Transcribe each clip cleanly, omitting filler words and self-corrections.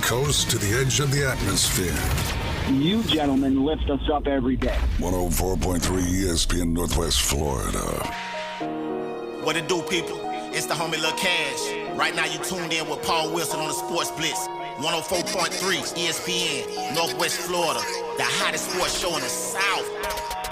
coast to the edge of the atmosphere. You gentlemen lift us up every day. 104.3 ESPN Northwest Florida. What it do, people? It's the homie Lil Cash. Right now you tuned in with Paul Wilson on the Sports Blitz. 104.3 ESPN Northwest Florida. The hottest sports show in the South.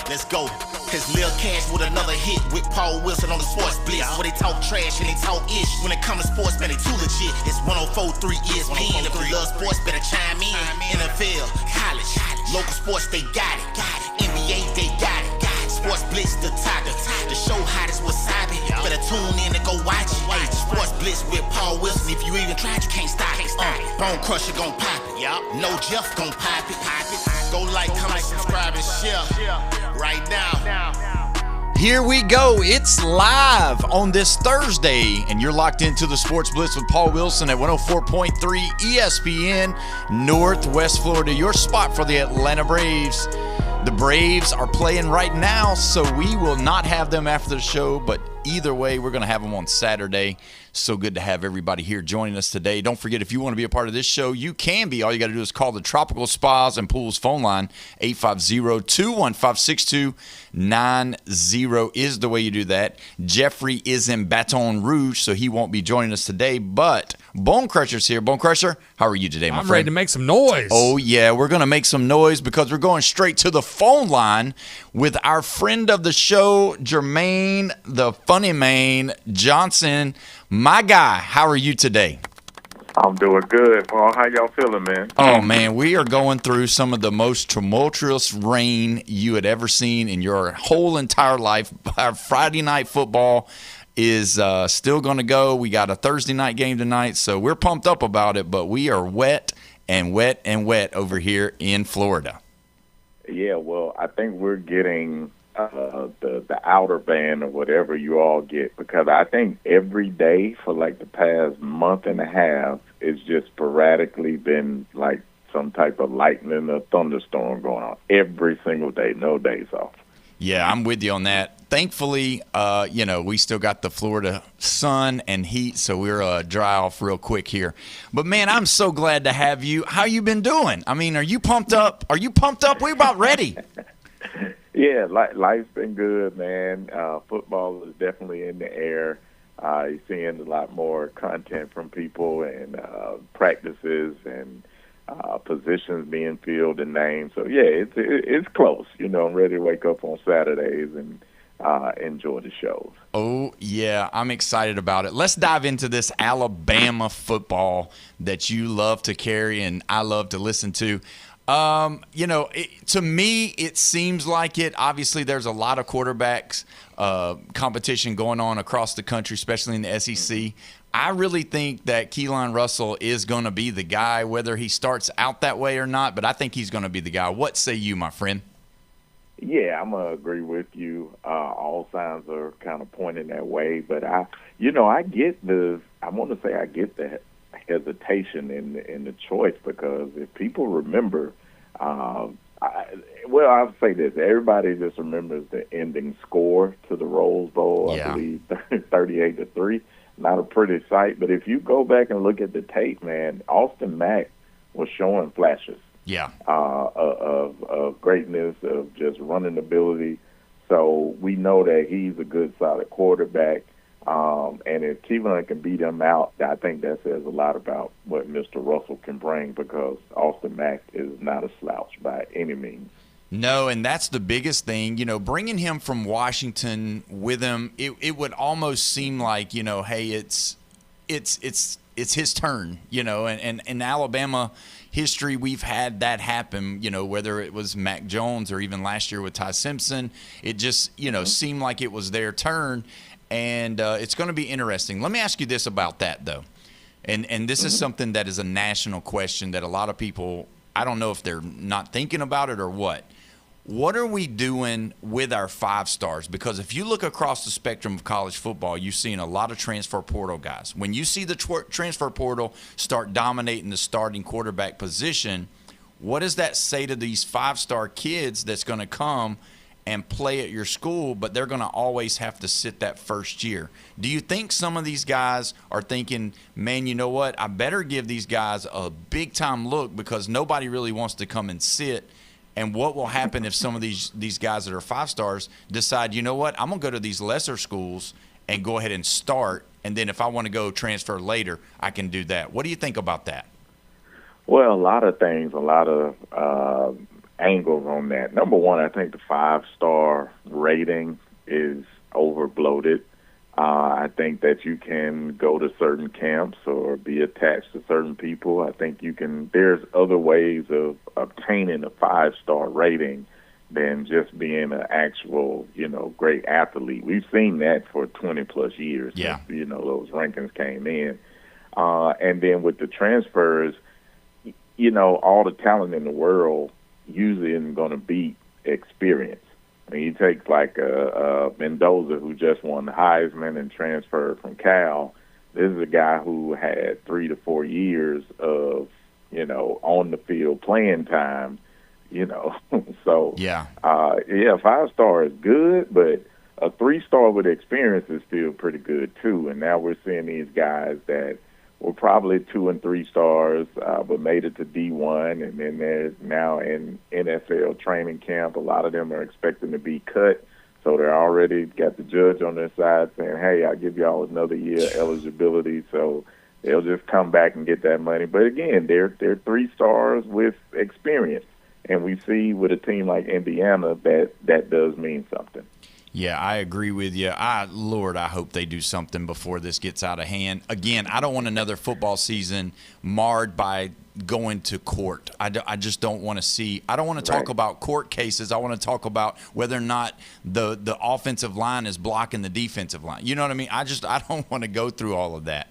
Let's go. Cause Lil Cash with another hit with Paul Wilson on the Sports Blitz. Where they talk trash and they talk ish. When it comes to sports, man, they too legit. It's 104.3 ESPN. If you love sports, better chime in. NFL, college, local sports, they got it. NBA, they got it. Sports Blitz, the topic. The show hottest wasabi. Better tune in and go watch it. Hey, Sports Blitz with Paul Wilson. If you even tried, you can't stop it. Bone Crusher gon' pop it. No Jeff gon' pop it. Go like, comment, subscribe, and share right now. Here we go. It's live on this Thursday, and you're locked into the Sports Blitz with Paul Wilson at 104.3 ESPN Northwest Florida, your spot for the Atlanta Braves. The Braves are playing right now, so we will not have them after the show, but either way, we're going to have them on Saturday. So good to have everybody here joining us today. Don't forget, if you want to be a part of this show, you can be. All you got to do is call the Tropical Spas and Pools phone line. 850-215-6290 is the way you do that. Jeffrey is in Baton Rouge, so he won't be joining us today, but Bone Crusher's here. Bone Crusher, how are you today, my friend? I'm ready to make some noise. Oh, yeah, we're going to make some noise because we're going straight to the phone line with our friend of the show, Jermaine, the Funny Man Johnson. My guy, how are you today? I'm doing good, Paul. How y'all feeling, man? Oh, man, we are going through some of the most tumultuous rain you had ever seen in your whole entire life. Our Friday night football is still going to go. We got a Thursday night game tonight, so we're pumped up about it, but we are wet and wet and wet over here in Florida. Yeah, well, I think we're getting the outer band or whatever you all get, because I think every day for like the past month and a half, it's just sporadically been like some type of lightning or thunderstorm going on every single day, no days off. Yeah, I'm with you on that. Thankfully, we still got the Florida sun and heat, so we're dry off real quick here. But, man, I'm so glad to have you. How you been doing? I mean, are you pumped up? We're about ready. Yeah, life's been good, man. Football is definitely in the air. You're seeing a lot more content from people and practices and positions being filled and named. So, yeah, it's close. You know, I'm ready to wake up on Saturdays and enjoy the shows. Oh, yeah, I'm excited about it. Let's dive into this Alabama football that you love to carry and I love to listen to. To me, it seems like it. Obviously, there's a lot of quarterbacks competition going on across the country, especially in the SEC. I really think that Keelan Russell is going to be the guy, whether he starts out that way or not, but I think he's going to be the guy. What say you, my friend? Yeah, I'm going to agree with you. All signs are kind of pointing that way, but I get the hesitation in the choice, because if people remember, I'll say this: everybody just remembers the ending score to the Rose Bowl. Yeah. I believe 38-3. Not a pretty sight, but if you go back and look at the tape, man, Austin Mack was showing flashes. Yeah. Of greatness, of just running ability. So we know that he's a good, solid quarterback. And if Keelan can beat him out, I think that says a lot about what Mr. Russell can bring, because Austin Mack is not a slouch by any means. No, and that's the biggest thing. Bringing him from Washington with him, it would almost seem like, hey, it's his turn, and in Alabama history, we've had that happen, whether it was Mac Jones or even last year with Ty Simpson. It just, seemed like it was their turn. And it's going to be interesting. Let me ask you this about that, though. And this is something that is a national question that a lot of people, I don't know if they're not thinking about it or what. What are we doing with our 5 stars? Because if you look across the spectrum of college football, you're seeing a lot of transfer portal guys. When you see the transfer portal start dominating the starting quarterback position, what does that say to these 5-star kids that's going to come and play at your school, but they're going to always have to sit that first year. Do you think some of these guys are thinking, man, you know what, I better give these guys a big-time look because nobody really wants to come and sit? And what will happen if some of these guys that are 5-stars decide, you know what, I'm going to go to these lesser schools and go ahead and start, and then if I want to go transfer later, I can do that. What do you think about that? Well, a lot of things, a lot of angles on that. Number one, I think the 5-star rating is overbloated. I think that you can go to certain camps or be attached to certain people. I think there's other ways of obtaining a 5-star rating than just being an actual, great athlete. We've seen that for 20-plus years yeah. since, those rankings came in. And then with the transfers, all the talent in the world usually isn't going to beat experience. I mean, you take like Mendoza, who just won the Heisman and transferred from Cal. This is a guy who had 3 to 4 years of, on the field playing time, So, yeah, 5-star is good, but a 3-star with experience is still pretty good too. And now we're seeing these guys that were probably 2 and 3 stars, but made it to D1, and then they're now in NFL training camp. A lot of them are expecting to be cut, so they're already got the judge on their side saying, hey, I'll give y'all another year eligibility, so they'll just come back and get that money. But again, they're 3 stars with experience, and we see with a team like Indiana that does mean something. Yeah, I agree with you. Lord, I hope they do something before this gets out of hand. Again, I don't want another football season marred by going to court. I just don't want to see – I don't want to talk about court cases. I want to talk about whether or not the offensive line is blocking the defensive line. You know what I mean? I don't want to go through all of that.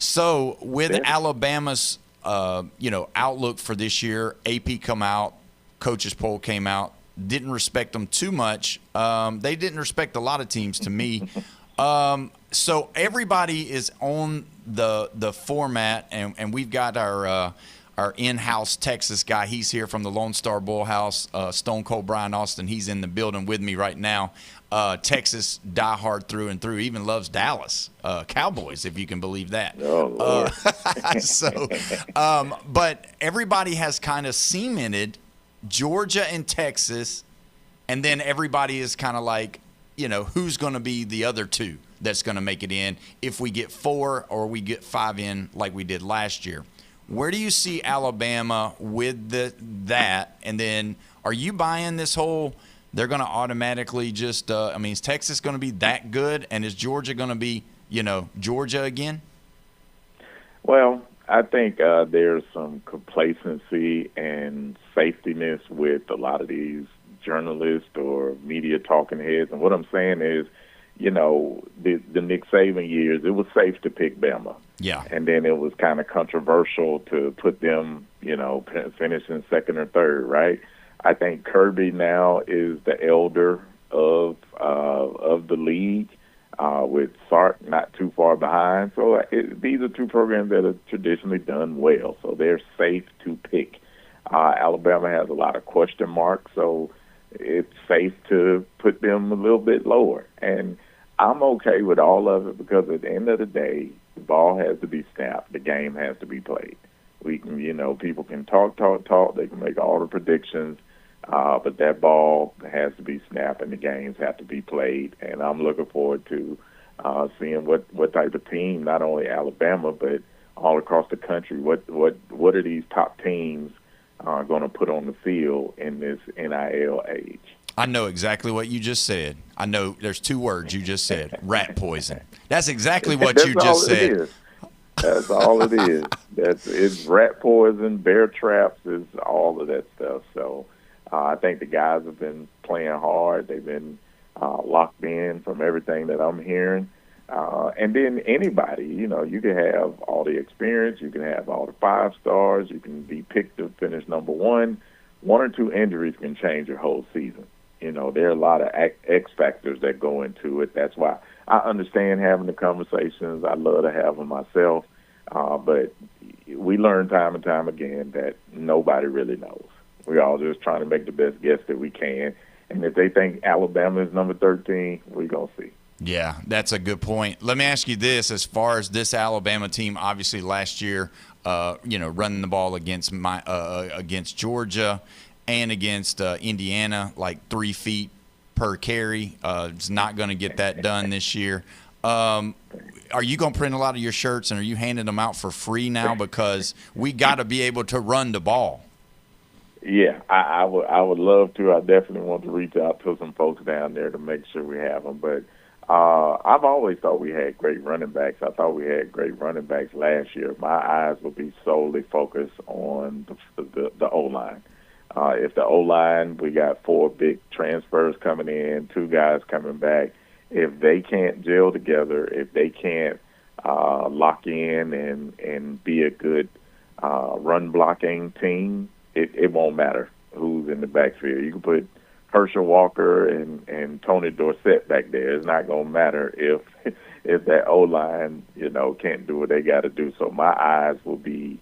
So with Alabama's outlook for this year, AP come out, coaches poll came out. Didn't respect them too much. They didn't respect a lot of teams to me. So everybody is on the format, and we've got our in-house Texas guy. He's here from the Lone Star Bullhouse, Stone Cold Brian Austin. He's in the building with me right now. Texas diehard through and through, even loves Dallas Cowboys, if you can believe that. Oh, Lord. But everybody has kind of cemented Georgia and Texas, and then everybody is kind of like, who's going to be the other 2 that's going to make it in if we get 4 or we get 5 in like we did last year. Where do you see Alabama with that? And then are you buying this whole they're going to automatically just is Texas going to be that good, and is Georgia going to be, Georgia again? Well, I think there's some complacency and safetiness with a lot of these journalists or media talking heads. And what I'm saying is, the Nick Saban years, it was safe to pick Bama. Yeah. And then it was kind of controversial to put them, finishing second or third, right? I think Kirby now is the elder of the league. With Sark not too far behind. So these are 2 programs that have traditionally done well, so they're safe to pick. Alabama has a lot of question marks, so it's safe to put them a little bit lower. And I'm okay with all of it because at the end of the day, the ball has to be snapped. The game has to be played. We can, people can talk. They can make all the predictions. But that ball has to be snapped and the games have to be played. And I'm looking forward to seeing what type of team, not only Alabama, but all across the country, what are these top teams going to put on the field in this NIL age? I know exactly what you just said. I know there's 2 words you just said, rat poison. That's exactly what you just said. That's all it is. It's rat poison, bear traps, is all of that stuff. So I think the guys have been playing hard. They've been locked in from everything that I'm hearing. And then anybody, you can have all the experience. You can have all the 5 stars. You can be picked to finish number 1. 1 or 2 injuries can change your whole season. There are a lot of X factors that go into it. That's why I understand having the conversations. I love to have them myself. But we learn time and time again that nobody really knows. We're all just trying to make the best guess that we can. And if they think Alabama is number 13, we're going to see. Yeah, that's a good point. Let me ask you this: as far as this Alabama team, obviously last year, running the ball against against Georgia and against Indiana, like 3 feet per carry. It's not going to get that done this year. Are you going to print a lot of your shirts, and are you handing them out for free now? Because we got to be able to run the ball. Yeah, I would love to. I definitely want to reach out to some folks down there to make sure we have them. But I've always thought we had great running backs. I thought we had great running backs last year. My eyes will be solely focused on the O-line. If the O-line, we got 4 big transfers coming in, 2 guys coming back. If they can't gel together, if they can't lock in and be a good run-blocking team, it won't matter who's in the backfield. You can put Herschel Walker and Tony Dorsett back there. It's not going to matter if that O-line, can't do what they got to do. So my eyes will be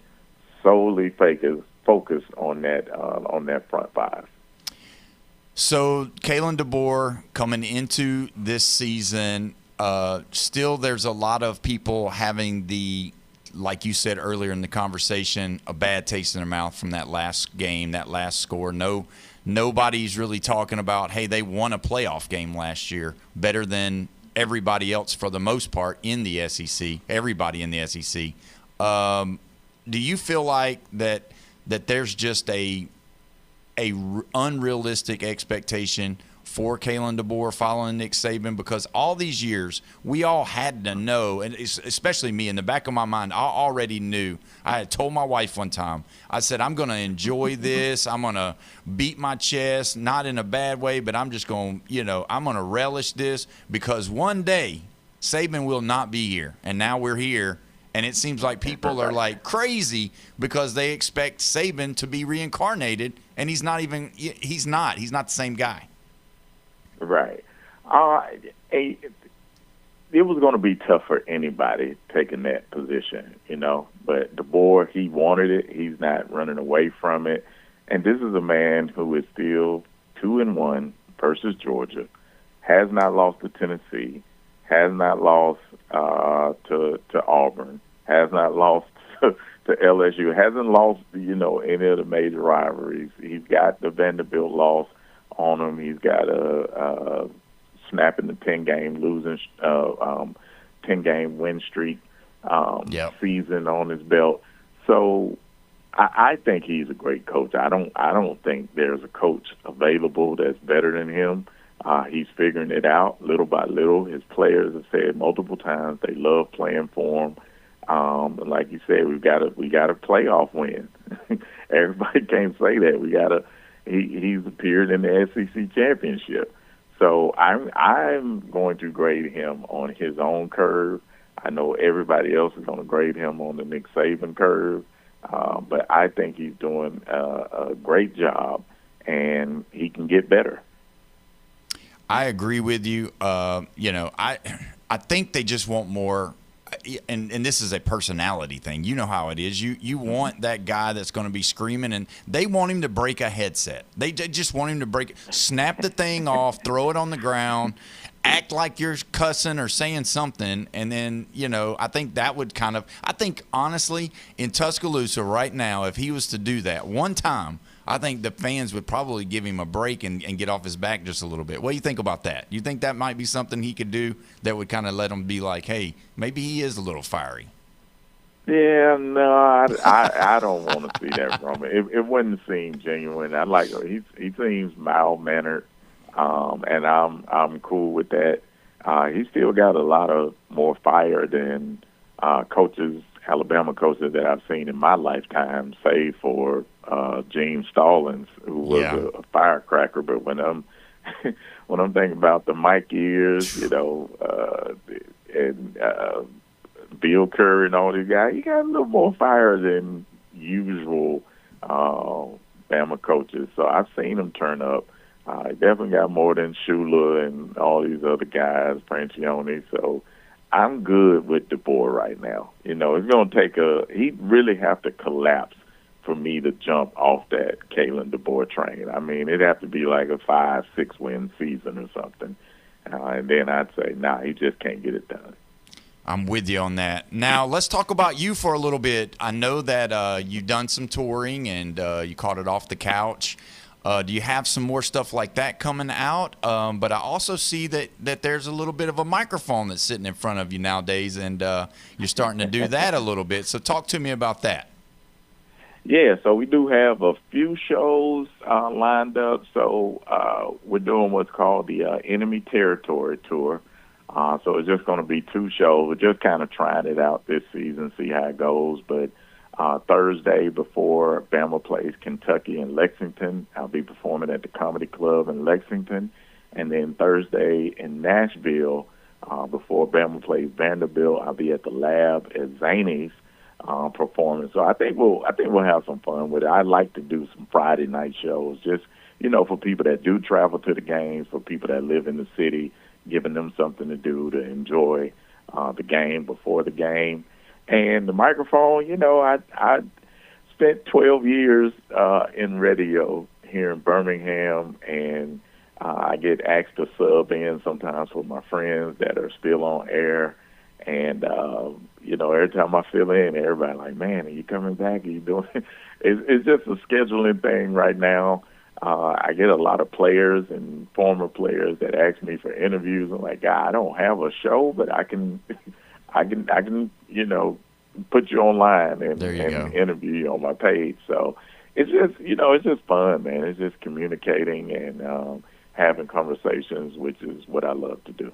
solely focused on that front 5. So Kalen DeBoer coming into this season, still there's a lot of people having like you said earlier in the conversation, a bad taste in their mouth from that last game, that last score. Nobody's really talking about, hey, they won a playoff game last year better than everybody else for the most part in the SEC, everybody in the SEC. Do you feel like that there's just a unrealistic expectation for Kalen DeBoer following Nick Saban? Because all these years we all had to know, and especially me, in the back of my mind, I already knew. I had told my wife one time, I said, I'm going to enjoy this. I'm going to beat my chest, not in a bad way, but I'm just going to, I'm going to relish this, because one day Saban will not be here. And now we're here. And it seems like people are like crazy because they expect Saban to be reincarnated, and he's not the same guy. Right. It was going to be tough for anybody taking that position, but DeBoer, he wanted it. He's not running away from it. And this is a man who is still 2-1 versus Georgia, has not lost to Tennessee, has not lost to Auburn, has not lost to LSU, hasn't lost, any of the major rivalries. He's got the Vanderbilt loss on him. He's got a snapping the 10-game win streak season on his belt. So I think he's a great coach. I don't think there's a coach available that's better than him. He's figuring it out little by little. His players have said multiple times they love playing for him. Like you said, we got a playoff win. Everybody can't say that. He's appeared in the SEC championship. So I'm going to grade him on his own curve. I know everybody else is going to grade him on the Nick Saban curve, but I think he's doing a great job, and he can get better. I agree with you. I think they just want more. And this is a personality thing. You know how it is. You want that guy that's going to be screaming, and they want him to break a headset. They just want him to snap the thing off, throw it on the ground, act like you're cussing or saying something, and then, I think that would I think, honestly, in Tuscaloosa right now, if he was to do that one time, I think the fans would probably give him a break and get off his back just a little bit. What do you think about that? You think that might be something he could do that would kind of let him be like, hey, maybe he is a little fiery? Yeah, no, I don't want to see that from him. It wouldn't seem genuine. He seems mild-mannered, and I'm cool with that. He's still got a lot of more fire than Alabama coaches that I've seen in my lifetime, save for Gene Stallings, who was a firecracker. But when I'm thinking about the Mike Ears, and Bill Curry and all these guys, you got a little more fire than usual Bama coaches. So I've seen him turn up. He definitely got more than Shula and all these other guys, Francione. So I'm good with DeBoer right now. It's going to take he'd really have to collapse for me to jump off that Kalen DeBoer train. I mean, it'd have to be like a 5-6 win season or something. And then I'd say, nah, he just can't get it done. I'm with you on that. Now, let's talk about you for a little bit. I know that you've done some touring and you caught it off the couch. Do you have some more stuff like that coming out? But I also see that there's a little bit of a microphone that's sitting in front of you nowadays, and you're starting to do that a little bit. So talk to me about that. Yeah, so we do have a few shows lined up. So we're doing what's called the Enemy Territory Tour. So it's just going to be 2 shows. We're just kind of trying it out this season, see how it goes. But Thursday before Bama plays Kentucky in Lexington, I'll be performing at the Comedy Club in Lexington. And then Thursday in Nashville, before Bama plays Vanderbilt, I'll be at the Lab at Zany's performing. So I think we'll have some fun with it. I like to do some Friday night shows, just for people that do travel to the games, for people that live in the city, giving them something to do to enjoy the game before the game. And the microphone, I spent 12 years in radio here in Birmingham, and I get asked to sub in sometimes with my friends that are still on air. And, every time I fill in, everybody like, man, are you coming back? Are you doing it? It's just a scheduling thing right now. I get a lot of players and former players that ask me for interviews. I'm like, God, I don't have a show, but I can, put you online and interview you on my page. So it's just fun, man. It's just communicating and having conversations, which is what I love to do.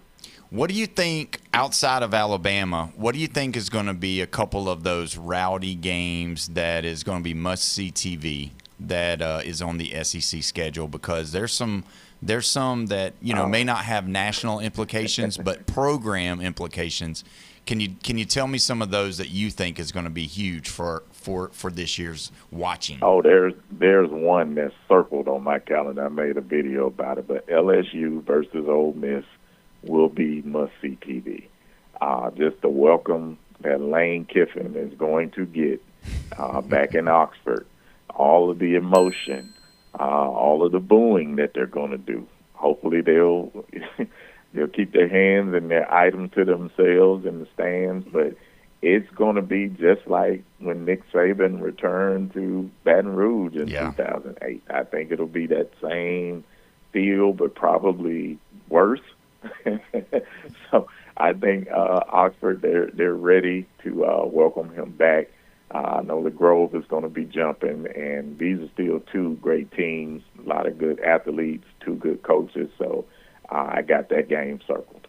What do you think, outside of Alabama, what do you think is going to be a couple of those rowdy games that is going to be must-see TV that is on the SEC schedule? Because there's some that may not have national implications, but program implications. Can you tell me some of those that you think is going to be huge for this year's watching? Oh, there's one that's circled on my calendar. I made a video about it, but LSU versus Ole Miss will be must-see TV. Just the welcome that Lane Kiffin is going to get back in Oxford, all of the emotion, all of the booing that they're going to do. Hopefully they'll keep their hands and their items to themselves in the stands, but it's going to be just like when Nick Saban returned to Baton Rouge in 2008. I think it'll be that same feel, but probably worse. So I think Oxford, they're ready to welcome him back. I know the Grove is going to be jumping, and these are still 2 great teams, a lot of good athletes, 2 good coaches. So I got that game circled.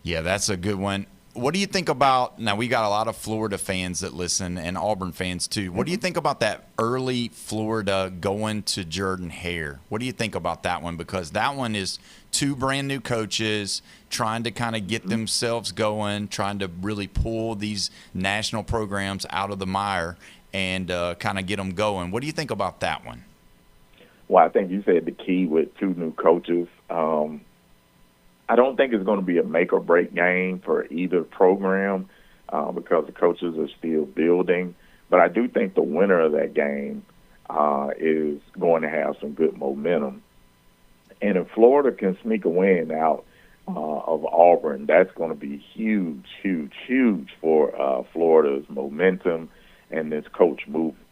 Yeah, that's a good one. What do you think about, now we got a lot of Florida fans that listen and Auburn fans too. What do you think about that early Florida going to Jordan-Hare? What do you think about that one? Because that one is 2 brand new coaches trying to kind of get themselves going, trying to really pull these national programs out of the mire and kind of get them going. What do you think about that one? Well, I think you said the key with 2 new coaches. I don't think it's going to be a make-or-break game for either program because the coaches are still building. But I do think the winner of that game is going to have some good momentum. And if Florida can sneak a win out of Auburn, that's going to be huge, huge, huge for Florida's momentum and this coach movement.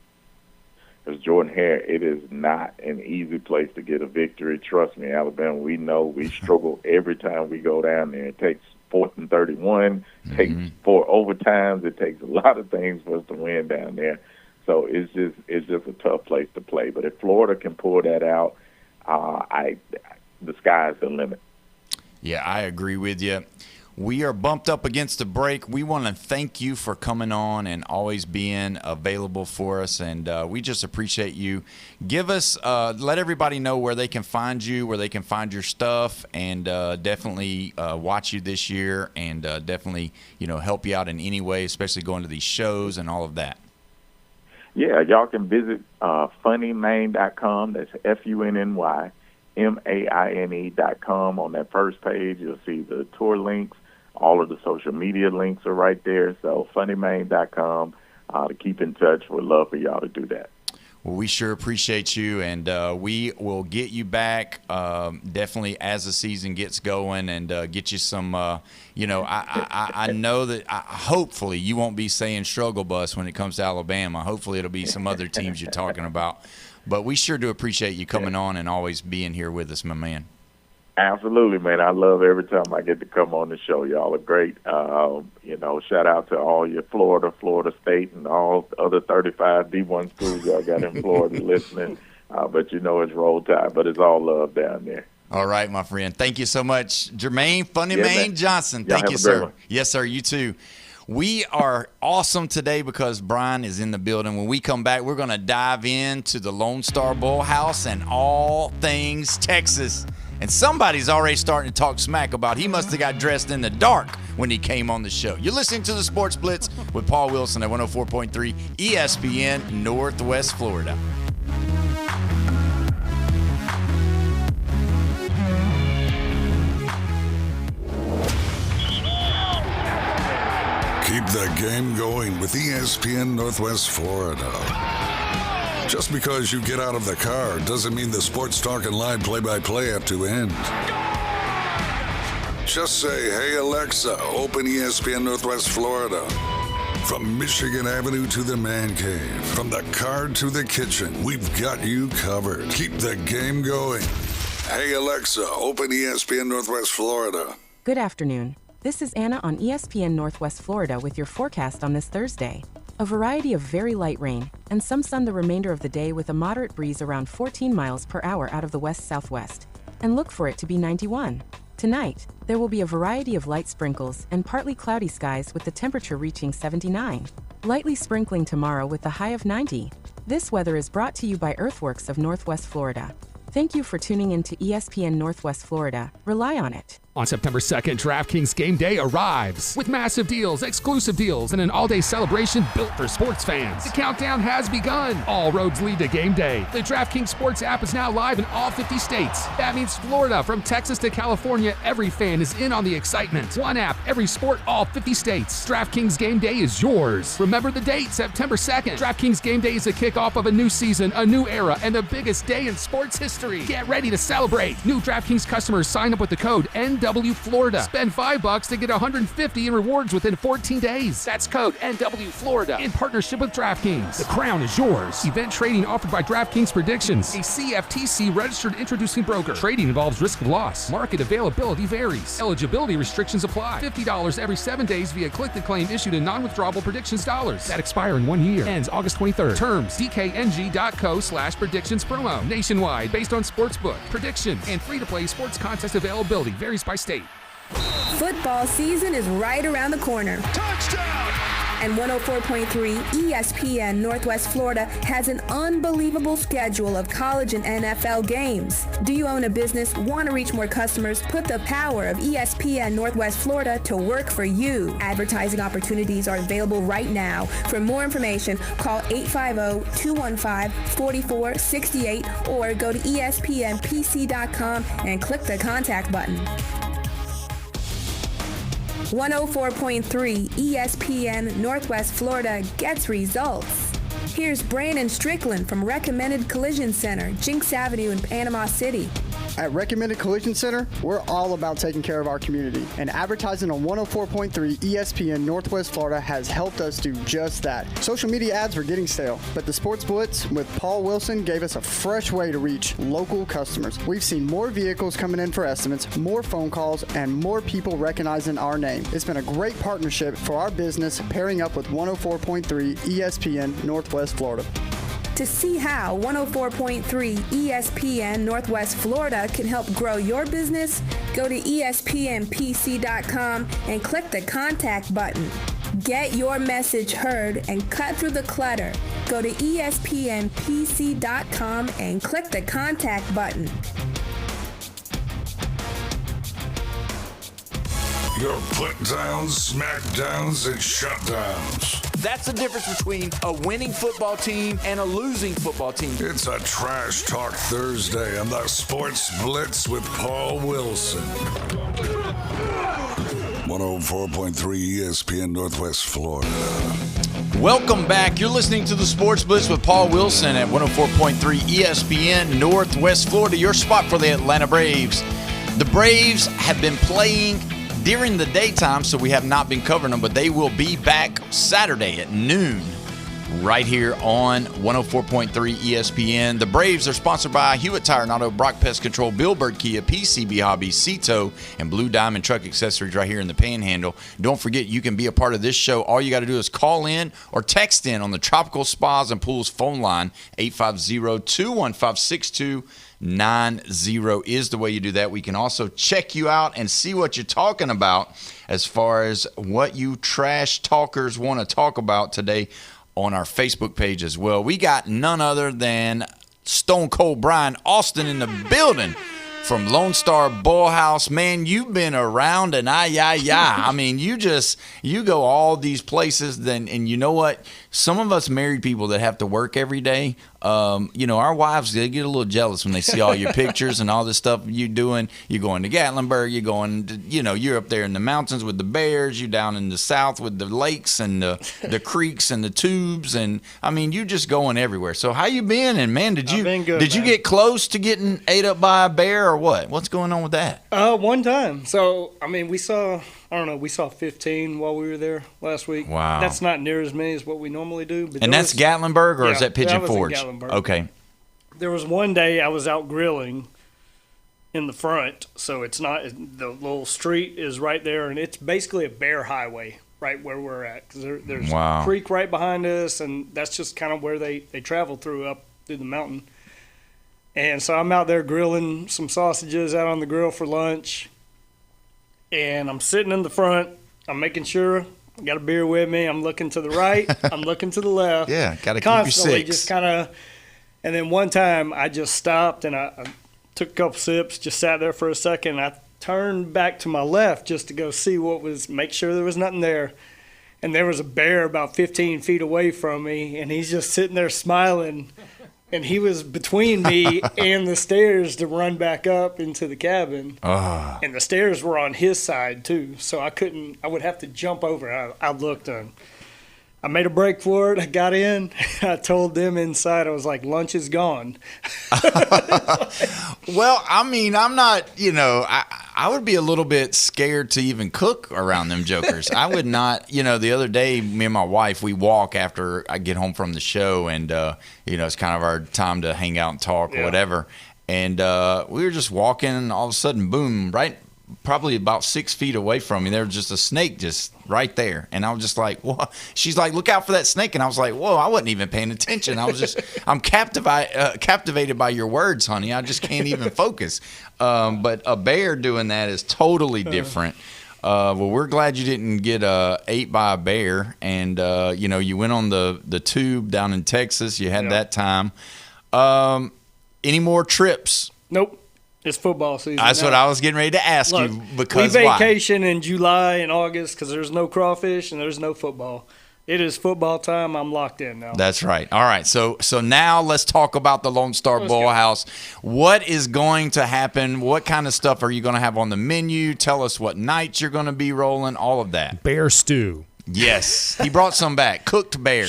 Because Jordan-Hare, it is not an easy place to get a victory. Trust me, Alabama, we know we struggle every time we go down there. It takes 4th and 31, takes 4 overtimes. It takes a lot of things for us to win down there. So it's just a tough place to play. But if Florida can pull that out, the sky's the limit. Yeah, I agree with you. We are bumped up against the break. We want to thank you for coming on and always being available for us, and we just appreciate you. Give us, let everybody know where they can find you, where they can find your stuff, and definitely watch you this year, and definitely help you out in any way, especially going to these shows and all of that. Yeah, y'all can visit funnymain.com. That's FUNNYMAINE.com. On that first page, you'll see the tour links. All of the social media links are right there. So funnymain.com to keep in touch. We'd love for y'all to do that. Well, we sure appreciate you, and we will get you back definitely as the season gets going, and get you some. I know that hopefully you won't be saying struggle bus when it comes to Alabama. Hopefully it'll be some other teams you're talking about. But we sure do appreciate you coming on and always being here with us, my man. Absolutely, man. I love every time I get to come on the show. Y'all are great. Shout out to all your Florida State, and all other 35 D1 schools y'all got in Florida listening. But it's roll tide, but it's all love down there. All right, my friend. Thank you so much, Jermaine Funny Johnson. Thank you, sir. Yes, sir. You too. We are awesome today because Brian is in the building. When we come back, we're going to dive into the Lone Star Bowl House and all things Texas. And somebody's already starting to talk smack about he must have got dressed in the dark when he came on the show. You're listening to the Sports Blitz with Paul Wilson at 104.3 ESPN Northwest Florida. Keep the game going with ESPN Northwest Florida. Just because you get out of the car doesn't mean the sports talk and live play-by-play have to end. Just say, hey, Alexa, open ESPN Northwest Florida. From Michigan Avenue to the man cave, from the car to the kitchen, we've got you covered. Keep the game going. Hey, Alexa, open ESPN Northwest Florida. Good afternoon. This is Anna on ESPN Northwest Florida with your forecast on this Thursday. A variety of very light rain and some sun the remainder of the day with a moderate breeze around 14 miles per hour out of the west-southwest. And look for it to be 91. Tonight, there will be a variety of light sprinkles and partly cloudy skies with the temperature reaching 79. Lightly sprinkling tomorrow with the high of 90. This weather is brought to you by Earthworks of Northwest Florida. Thank you for tuning in to ESPN Northwest Florida. Rely on it. On September 2nd, DraftKings Game Day arrives with massive deals, exclusive deals, and an all-day celebration built for sports fans. The countdown has begun. All roads lead to Game Day. The DraftKings Sports app is now live in all 50 states. That means Florida, from Texas to California, every fan is in on the excitement. One app, every sport, all 50 states. DraftKings Game Day is yours. Remember the date, September 2nd. DraftKings Game Day is the kickoff of a new season, a new era, and the biggest day in sports history. Get ready to celebrate. New DraftKings customers sign up with the code NW Florida. Spend $5 to get $150 in rewards within 14 days. That's code NW Florida in partnership with DraftKings. The crown is yours. Event trading offered by DraftKings Predictions, a CFTC registered introducing broker. Trading involves risk of loss. Market availability varies. Eligibility restrictions apply. $50 every 7 days via click-to-claim issued in non-withdrawable predictions dollars that expire in 1 year. Ends August 23rd. Terms dkng.co/predictions promo. Nationwide based on sportsbook, predictions, and free-to-play sports contest availability varies by state. Football season is right around the corner. Touchdown! And 104.3 ESPN Northwest Florida has an unbelievable schedule of college and NFL games. Do you own a business, want to reach more customers? Put the power of ESPN Northwest Florida to work for you. Advertising opportunities are available right now. For more information, call 850-215-4468 or go to ESPNPC.com and click the contact button. 104.3 ESPN Northwest Florida gets results. Here's Brandon Strickland from Recommended Collision Center, Jinx Avenue in Panama City. At Recommended Collision Center, we're all about taking care of our community, and advertising on 104.3 ESPN Northwest Florida has helped us do just that. Social media ads were getting stale, but the Sports Blitz with Paul Wilson gave us a fresh way to reach local customers. We've seen more vehicles coming in for estimates, more phone calls, and more people recognizing our name. It's been a great partnership for our business, pairing up with 104.3 ESPN Northwest Florida. To see how 104.3 ESPN Northwest Florida can help grow your business, go to ESPNPC.com and click the contact button. Get your message heard and cut through the clutter. Go to ESPNPC.com and click the contact button. Your put-downs, smackdowns, and shutdowns. That's the difference between a winning football team and a losing football team. It's a Trash Talk Thursday on the Sports Blitz with Paul Wilson. 104.3 ESPN Northwest Florida. Welcome back. You're listening to the Sports Blitz with Paul Wilson at 104.3 ESPN Northwest Florida, your spot for the Atlanta Braves. The Braves have been playing during the daytime, so we have not been covering them, but they will be back Saturday at noon right here on 104.3 ESPN. The Braves are sponsored by Hewitt Tire and Auto, Brock Pest Control, Billbird Kia, PCB Hobbies, Cito, and Blue Diamond Truck Accessories right here in the Panhandle. Don't forget, you can be a part of this show. All you got to do is call in or text in on the Tropical Spas and Pools phone line. 850-215-6290 is the way you do that. We can also check you out and see what you're talking about as far as what you trash talkers want to talk about today on our Facebook page as well. We got none other than Stone Cold Brian Austin in the building from Lone Star Bull House. Man, you've been around and I mean, you go all these places, and you know what? Some of us married people that have to work every day, our wives, they get a little jealous when they see all your pictures and all this stuff you're doing. You're going to Gatlinburg, you're going to, you're up there in the mountains with the bears, you're down in the south with the lakes and the creeks and the tubes, and I mean, you just going everywhere. So how you been? And man, did you get close to getting ate up by a bear or what? What's going on with that? One time. So, I mean, we saw 15 while we were there last week. Wow. That's not near as many as what we normally do. But and that's Gatlinburg, or is that Pigeon Forge? Gatlinburg. Okay. There was one day I was out grilling in the front, so it's not – the little street is right there, and it's basically a bear highway right where we're at. 'Cause there's a creek right behind us, and that's just kind of where they travel up through the mountain. And so I'm out there grilling some sausages out on the grill for lunch. And I'm sitting in the front. I'm making sure I got a beer with me. I'm looking to the right. I'm looking to the left. Yeah, got to keep your constantly, six. just kind of. And then one time I just stopped and I took a couple sips, just sat there for a second. I turned back to my left just to go see make sure there was nothing there. And there was a bear about 15 feet away from me, and he's just sitting there smiling. And he was between me and the stairs to run back up into the cabin. And the stairs were on his side, too. So I would have to jump over. I looked and I made a break for it. I got in. I told them inside, I was like, lunch is gone. Well, I mean, I'm not, I would be a little bit scared to even cook around them jokers. I would not, the other day, me and my wife, we walk after I get home from the show, and, it's kind of our time to hang out and talk or whatever. And we were just walking, and all of a sudden, boom, right, probably about 6 feet away from me, there was just a snake just right there. And I was just like, whoa. She's like, look out for that snake. And I was like, whoa, I wasn't even paying attention. I'm captivated by your words, honey. I just can't even focus. But a bear doing that is totally different. Well, we're glad you didn't get ate by a bear. And, you went on the tube down in Texas. You had that time. Any more trips? Nope. It's football season. That's what I was getting ready to ask you. Because we vacation in July and August because there's no crawfish and there's no football. It is football time. I'm locked in now. That's right. All right. So now let's talk about the Lone Star Bull House. What is going to happen? What kind of stuff are you going to have on the menu? Tell us what nights you're going to be rolling. All of that. Bear stew. Yes. He brought some back. Cooked bear.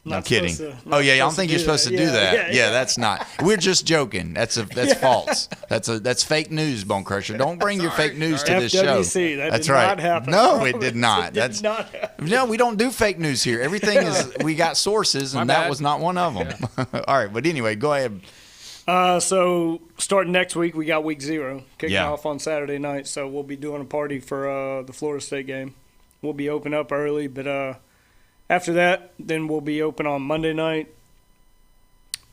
No kidding. I don't think you're supposed to do that. Yeah, that's not. We're just joking. That's false. That's fake news, Bone Crusher. Don't bring your fake news to this show. That's right. Not happen. No, it did not. No, we don't do fake news here. Everything is. We got sources, and that was not one of them. Yeah. All right, but anyway, go ahead. So starting next week, we got week 0 kicking off on Saturday night. So we'll be doing a party for the Florida State game. We'll be open up early, but. After that, then we'll be open on Monday night.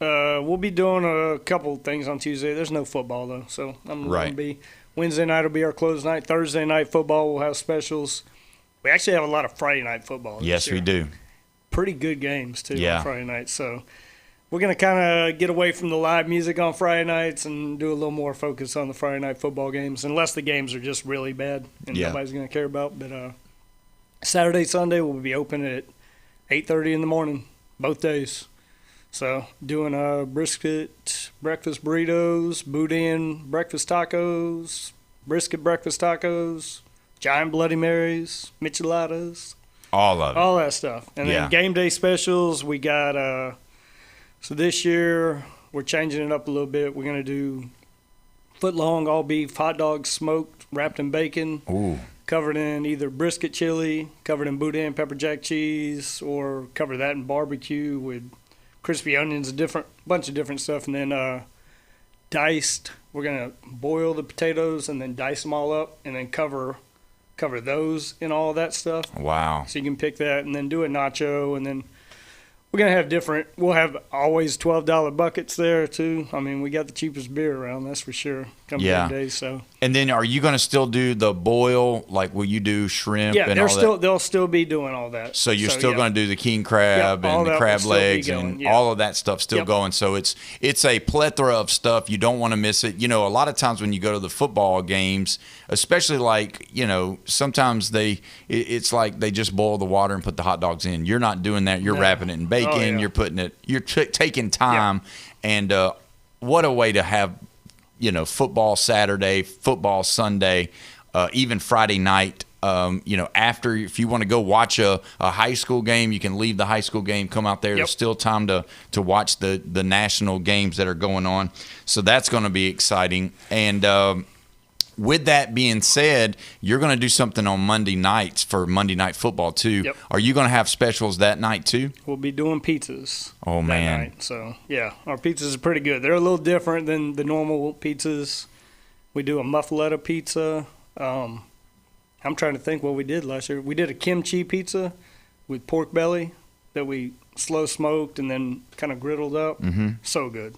We'll be doing a couple things on Tuesday. There's no football, though, so I'm going to be – Wednesday night will be our closed night. Thursday night football, we'll have specials. We actually have a lot of Friday night football. Yes, we do. Pretty good games, too, on Friday night. So we're going to kind of get away from the live music on Friday nights and do a little more focus on the Friday night football games, unless the games are just really bad and nobody's going to care about. But Saturday, Sunday, we'll be open at 8:30 in the morning, both days. So doing brisket breakfast burritos, boudin breakfast tacos, brisket breakfast tacos, giant Bloody Marys, micheladas. All of it. All that stuff. And Yeah. then game day specials, we got so this year we're changing it up a little bit. We're going to do foot-long all-beef hot dogs smoked, wrapped in bacon, Ooh. covered in either brisket chili, covered in boudin pepper jack cheese, or cover that in barbecue with crispy onions, a bunch of different stuff. And then diced, we're going to boil the potatoes and then dice them all up and then cover those in all that stuff. Wow. So you can pick that and then do a nacho, and then we're going to have we'll have always $12 buckets there too. I mean, we got the cheapest beer around, that's for sure, come game days. So. And then are you going to still do the boil, like will you do shrimp and all that? They'll still be doing all that. So you're still going to do the king crab and the crab legs and all of that stuff still going. So it's a plethora of stuff. You don't want to miss it. You know, a lot of times when you go to the football games, especially like, you know, sometimes it's like they just boil the water and put the hot dogs in. You're not doing that. You're wrapping it in bacon. You're putting it. You're taking time. And what a way to have, you know, football Saturday, football Sunday, even Friday night. You know, after, if you want to go watch a high school game, you can leave the high school game, come out there. There's still time to watch the national games that are going on. So that's going to be exciting. And with that being said, you're going to do something on Monday nights for Monday Night Football too. Yep. Are you going to have specials that night too? We'll be doing pizzas. Oh, man. That night. So, yeah, our pizzas are pretty good. They're a little different than the normal pizzas. We do a muffaletta pizza. I'm trying to think what we did last year. We did a kimchi pizza with pork belly that we slow smoked and then kind of griddled up. Mm-hmm. So good.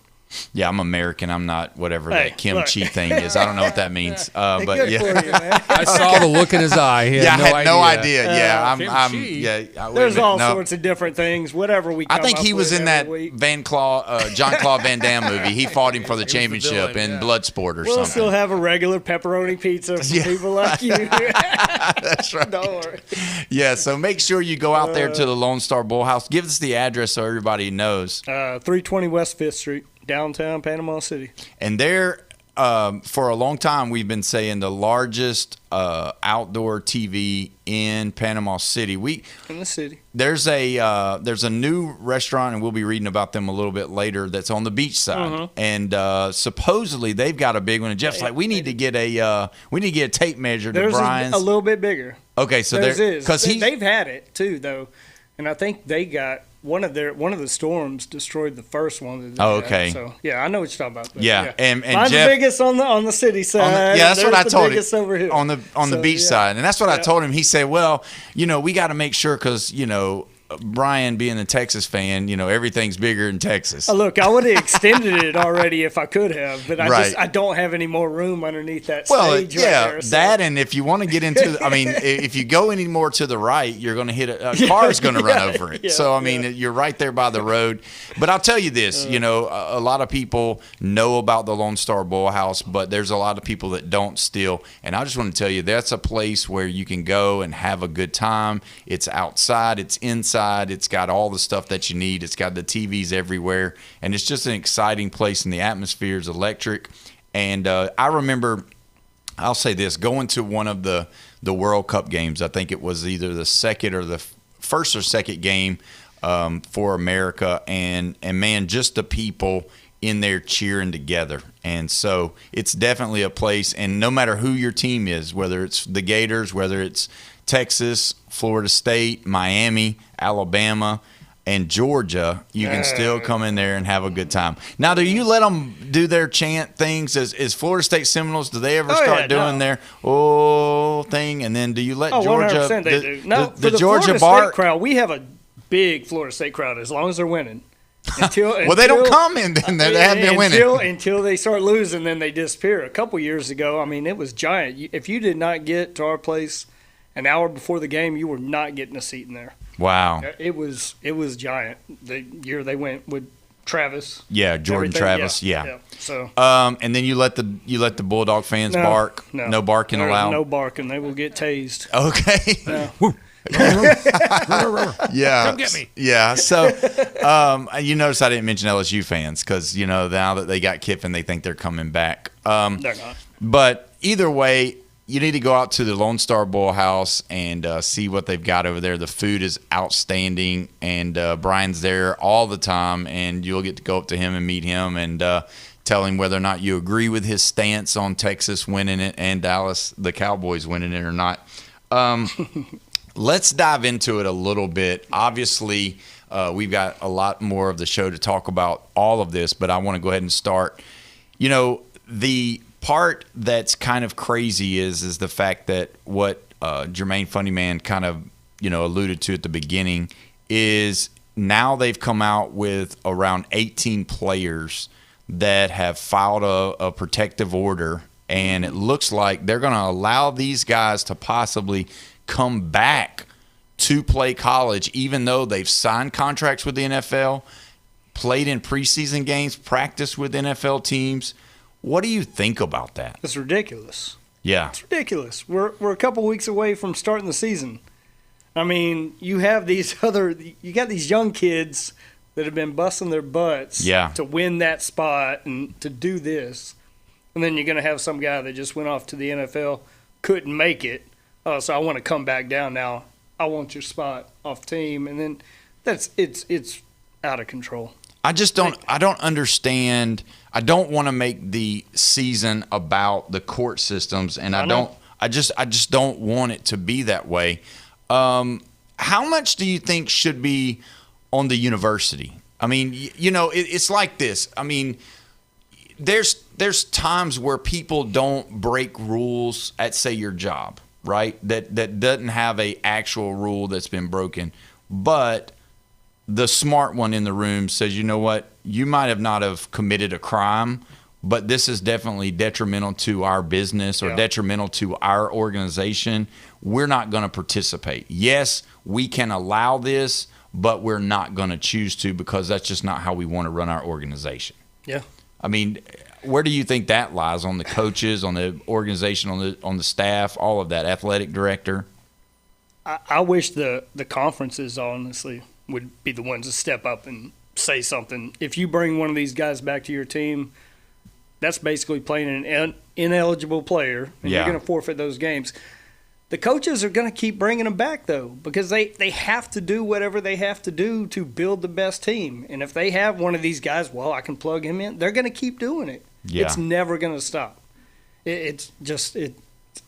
Yeah, I'm American. I'm not whatever that kimchi thing is. I don't know what that means. But yeah, for you, man. I saw the look in his eye. He had I had no idea. Yeah, kimchi. There's all sorts of different things. Whatever we. I think he was in that week. Jean-Claude Van Damme movie. He fought him for the championship in Bloodsport or something. We'll still have a regular pepperoni pizza for people like you. That's right. Don't worry. Yeah, so make sure you go out there to the Lone Star Bull House. Give us the address so everybody knows. 320 West 5th Street. Downtown Panama City. And there, for a long time, we've been saying the largest outdoor TV in Panama City. In the city. There's a new restaurant, and we'll be reading about them a little bit later, that's on the beach side. And supposedly they've got a big one. And Jeff's like, we need to get a tape measure to Brian's. There's a little bit bigger. Okay, so they've had it too, though, and I think they got. One of the storms destroyed the first one. Okay. So yeah, I know what you're talking about. Yeah, and mine's Jeff, the biggest on the city side. that's what I told him. Over here. On the beach side, and that's what I told him. He said, "Well, you know, we got to make sure because you know." Brian being a Texas fan, you know, everything's bigger in Texas. Look, I would have extended it already if I could have, but I don't have any more room underneath that stage right there, so. That, and if you want to get into, I mean, if you go any more to the right, you're going to hit a car's going to run over it. So, I mean, you're right there by the road. But I'll tell you this, you know, a lot of people know about the Lone Star Bull House, but there's a lot of people that don't still. And I just want to tell you, that's a place where you can go and have a good time. It's outside, it's inside. It's got all the stuff that you need. It's got the TVs everywhere. And it's just an exciting place, and the atmosphere is electric. And I remember, I'll say this, going to one of the World Cup games. I think it was either the second or the first or second game for America. And man, just the people in there cheering together. And so it's definitely a place. And no matter who your team is, whether it's the Gators, whether it's Texas, Florida State, Miami, Alabama, and Georgia, you can still come in there and have a good time. Now, do you let them do their chant things? Is Florida State Seminoles, do they ever start doing their thing? And then do you let Georgia? 100% they do. No, the for Georgia Florida State crowd, we have a big Florida State crowd as long as they're winning. Well, they don't come in then. They haven't been winning. Until they start losing, then they disappear. A couple years ago, I mean, it was giant. If you did not get to our place an hour before the game, you were not getting a seat in there. Wow. It was giant. The year they went with Travis. Yeah, Jordan Travis. Yeah. So. And then you let the Bulldog fans bark. No barking allowed. No barking. They will get tased. Okay. Yeah. Come get me. Yeah. So, you notice I didn't mention LSU fans because, you know, now that they got Kiffin, they think they're coming back. They're not. But either way, you need to go out to the Lone Star Bowl House and see what they've got over there. The food is outstanding, and Brian's there all the time, and you'll get to go up to him and meet him and tell him whether or not you agree with his stance on Texas winning it and Dallas, the Cowboys winning it or not. Let's dive into it a little bit. Obviously, we've got a lot more of the show to talk about all of this, but I want to go ahead and start. You know, the part that's kind of crazy is the fact that what Jermaine Funnyman kind of, alluded to at the beginning is now they've come out with around 18 players that have filed a protective order, and it looks like they're going to allow these guys to possibly come back to play college, even though they've signed contracts with the NFL, played in preseason games, practiced with NFL teams. What do you think about that? It's ridiculous. Yeah. It's ridiculous. We're a couple weeks away from starting the season. I mean, you got these young kids that have been busting their butts to win that spot and to do this. And then you're going to have some guy that just went off to the NFL, couldn't make it. So I want to come back down now. I want your spot off team. And then it's out of control. I don't understand. I don't want to make the season about the court systems, and I just don't want it to be that way. How much do you think should be on the university? I mean, it's like this. I mean, there's times where people don't break rules at, say, your job, right? That doesn't have a actual rule that's been broken, but the smart one in the room says, you know what, you might have not have committed a crime, but this is definitely detrimental to our business or detrimental to our organization. We're not going to participate. Yes, we can allow this, but we're not going to choose to because that's just not how we want to run our organization. Yeah. I mean, where do you think that lies? On the coaches, on the organization, on the staff, all of that, athletic director? I wish the conferences, honestly, would be the ones to step up and say something. If you bring one of these guys back to your team, that's basically playing an ineligible player, and you're going to forfeit those games. The coaches are going to keep bringing them back, though, because they have to do whatever they have to do to build the best team. And if they have one of these guys, well, I can plug him in, they're going to keep doing it. Yeah. It's never going to stop. It's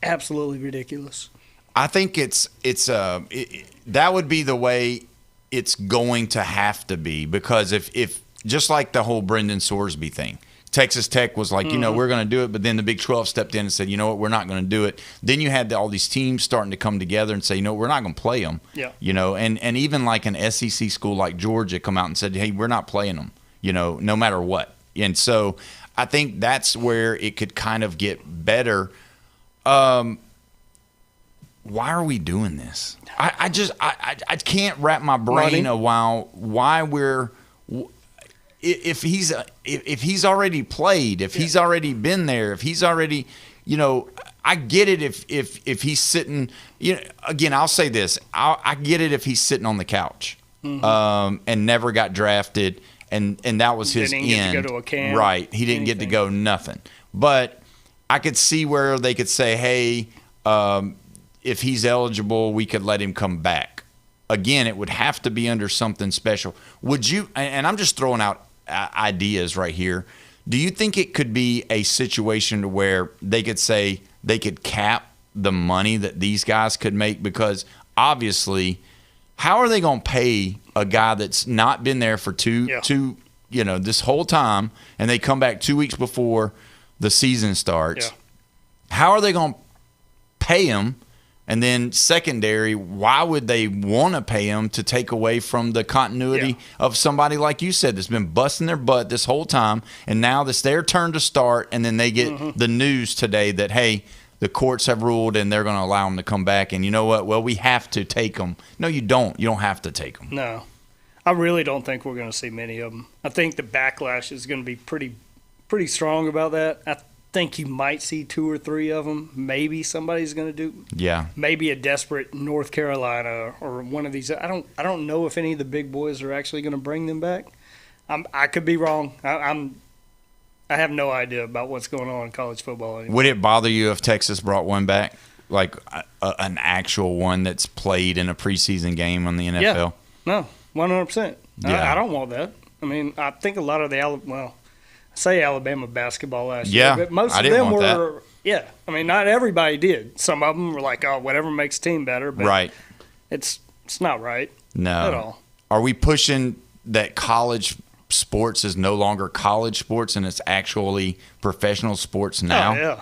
absolutely ridiculous. I think that would be the way it's going to have to be, because if just like the whole Brendan Sorsby thing, Texas Tech was like, we're going to do it, but then the Big 12 stepped in and said, you know what, we're not going to do it. Then you had all these teams starting to come together and say, we're not going to play them. Yeah. And even like an SEC school like Georgia come out and said, hey, we're not playing them, no matter what. And so I think that's where it could kind of get better. Why are we doing this? I can't wrap my brain around why we're if he's already played, if he's already been there, if he's already, I get it if he's sitting. Again, I'll say this: I get it if he's sitting on the couch and never got drafted, and that was his end. Get to go to a camp, right? He didn't get to go nothing. But I could see where they could say, hey. If he's eligible, we could let him come back. Again, it would have to be under something special. Would you, and I'm just throwing out ideas right here, do you think it could be a situation to where they could say they could cap the money that these guys could make? Because obviously, how are they going to pay a guy that's not been there for this whole time, and they come back 2 weeks before the season starts? Yeah. How are they going to pay him? And then secondary, why would they want to pay him to take away from the continuity of somebody like you said that's been busting their butt this whole time, and now it's their turn to start, and then they get the news today that, hey, the courts have ruled and they're going to allow him to come back, and you know what? Well, we have to take him. No, you don't. You don't have to take him. No. I really don't think we're going to see many of them. I think the backlash is going to be pretty strong about that. I think you might see 2 or 3 of them. Maybe somebody's going to do. Yeah. Maybe a desperate North Carolina or one of these. I don't know if any of the big boys are actually going to bring them back. I could be wrong. I'm I have no idea about what's going on in college football anymore. Would it bother you if Texas brought one back, like an actual one that's played in a preseason game on the NFL? Yeah. No, 100%. Yeah. I don't want that. I mean, I think a lot of the Alabama basketball last Yeah, year, but most I of didn't them want were. that. Yeah, I mean, not everybody did. Some of them were like, "Oh, whatever makes team better." But Right. It's not right. No. At all. Are we pushing that college sports is no longer college sports and it's actually professional sports now? Oh, yeah.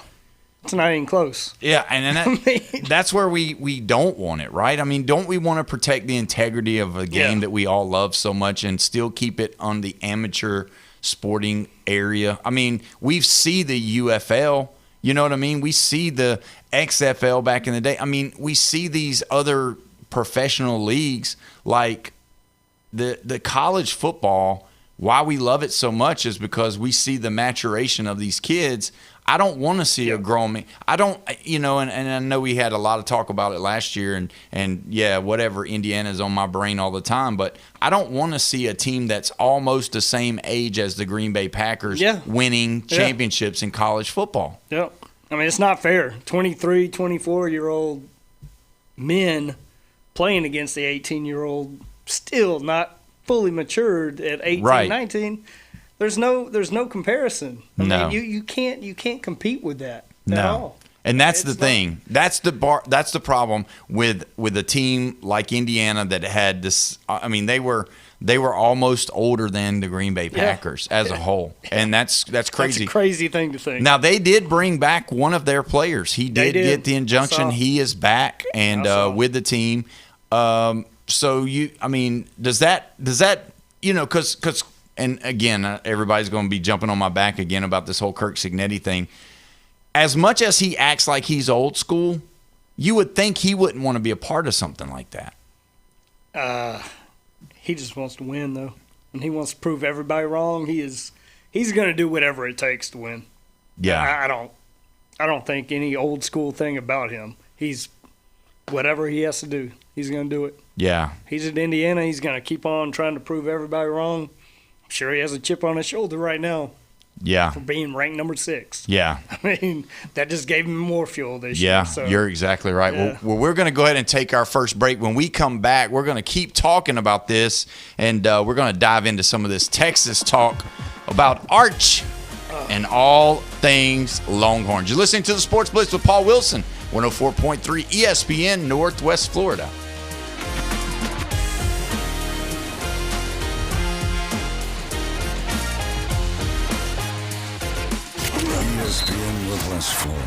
It's not even close. Yeah, and that's where we don't want it, right? I mean, don't we want to protect the integrity of a game that we all love so much and still keep it on the amateur sporting area? I mean, we see the UFL, you know what I mean? We see the XFL back in the day. I mean, we see these other professional leagues like the college football. Why we love it so much is because we see the maturation of these kids. I don't want to see a grown man. I don't, and I know we had a lot of talk about it last year, and yeah, whatever, Indiana's on my brain all the time, but I don't want to see a team that's almost the same age as the Green Bay Packers winning championships in college football. Yeah. I mean, it's not fair. 23, 24-year-old men playing against the 18-year-old still not fully matured at 18, 19. There's no comparison. I mean, you can't compete with that at all. And that's the thing. That's the problem with a team like Indiana that had this. I mean, they were almost older than the Green Bay Packers as a whole, and that's crazy. That's a crazy thing to think. Now they did bring back one of their players. He did get the injunction. He is back and with the team. So does that because. And again, everybody's going to be jumping on my back again about this whole Kirk Cignetti thing. As much as he acts like he's old school, you would think he wouldn't want to be a part of something like that. He just wants to win, though, and he wants to prove everybody wrong. He's going to do whatever it takes to win. Yeah, I don't think any old school thing about him. He's whatever he has to do, he's going to do it. Yeah, he's at Indiana. He's going to keep on trying to prove everybody wrong. Sure, he has a chip on his shoulder right now. Yeah. For being ranked number 6. Yeah. I mean, that just gave him more fuel this year. Yeah, So, you're exactly right. Yeah. Well, we're going to go ahead and take our first break. When we come back, we're going to keep talking about this, and we're going to dive into some of this Texas talk about Arch and all things Longhorns. You're listening to the Sports Blitz with Paul Wilson, 104.3 ESPN, Northwest Florida. ESPN Northwest Florida.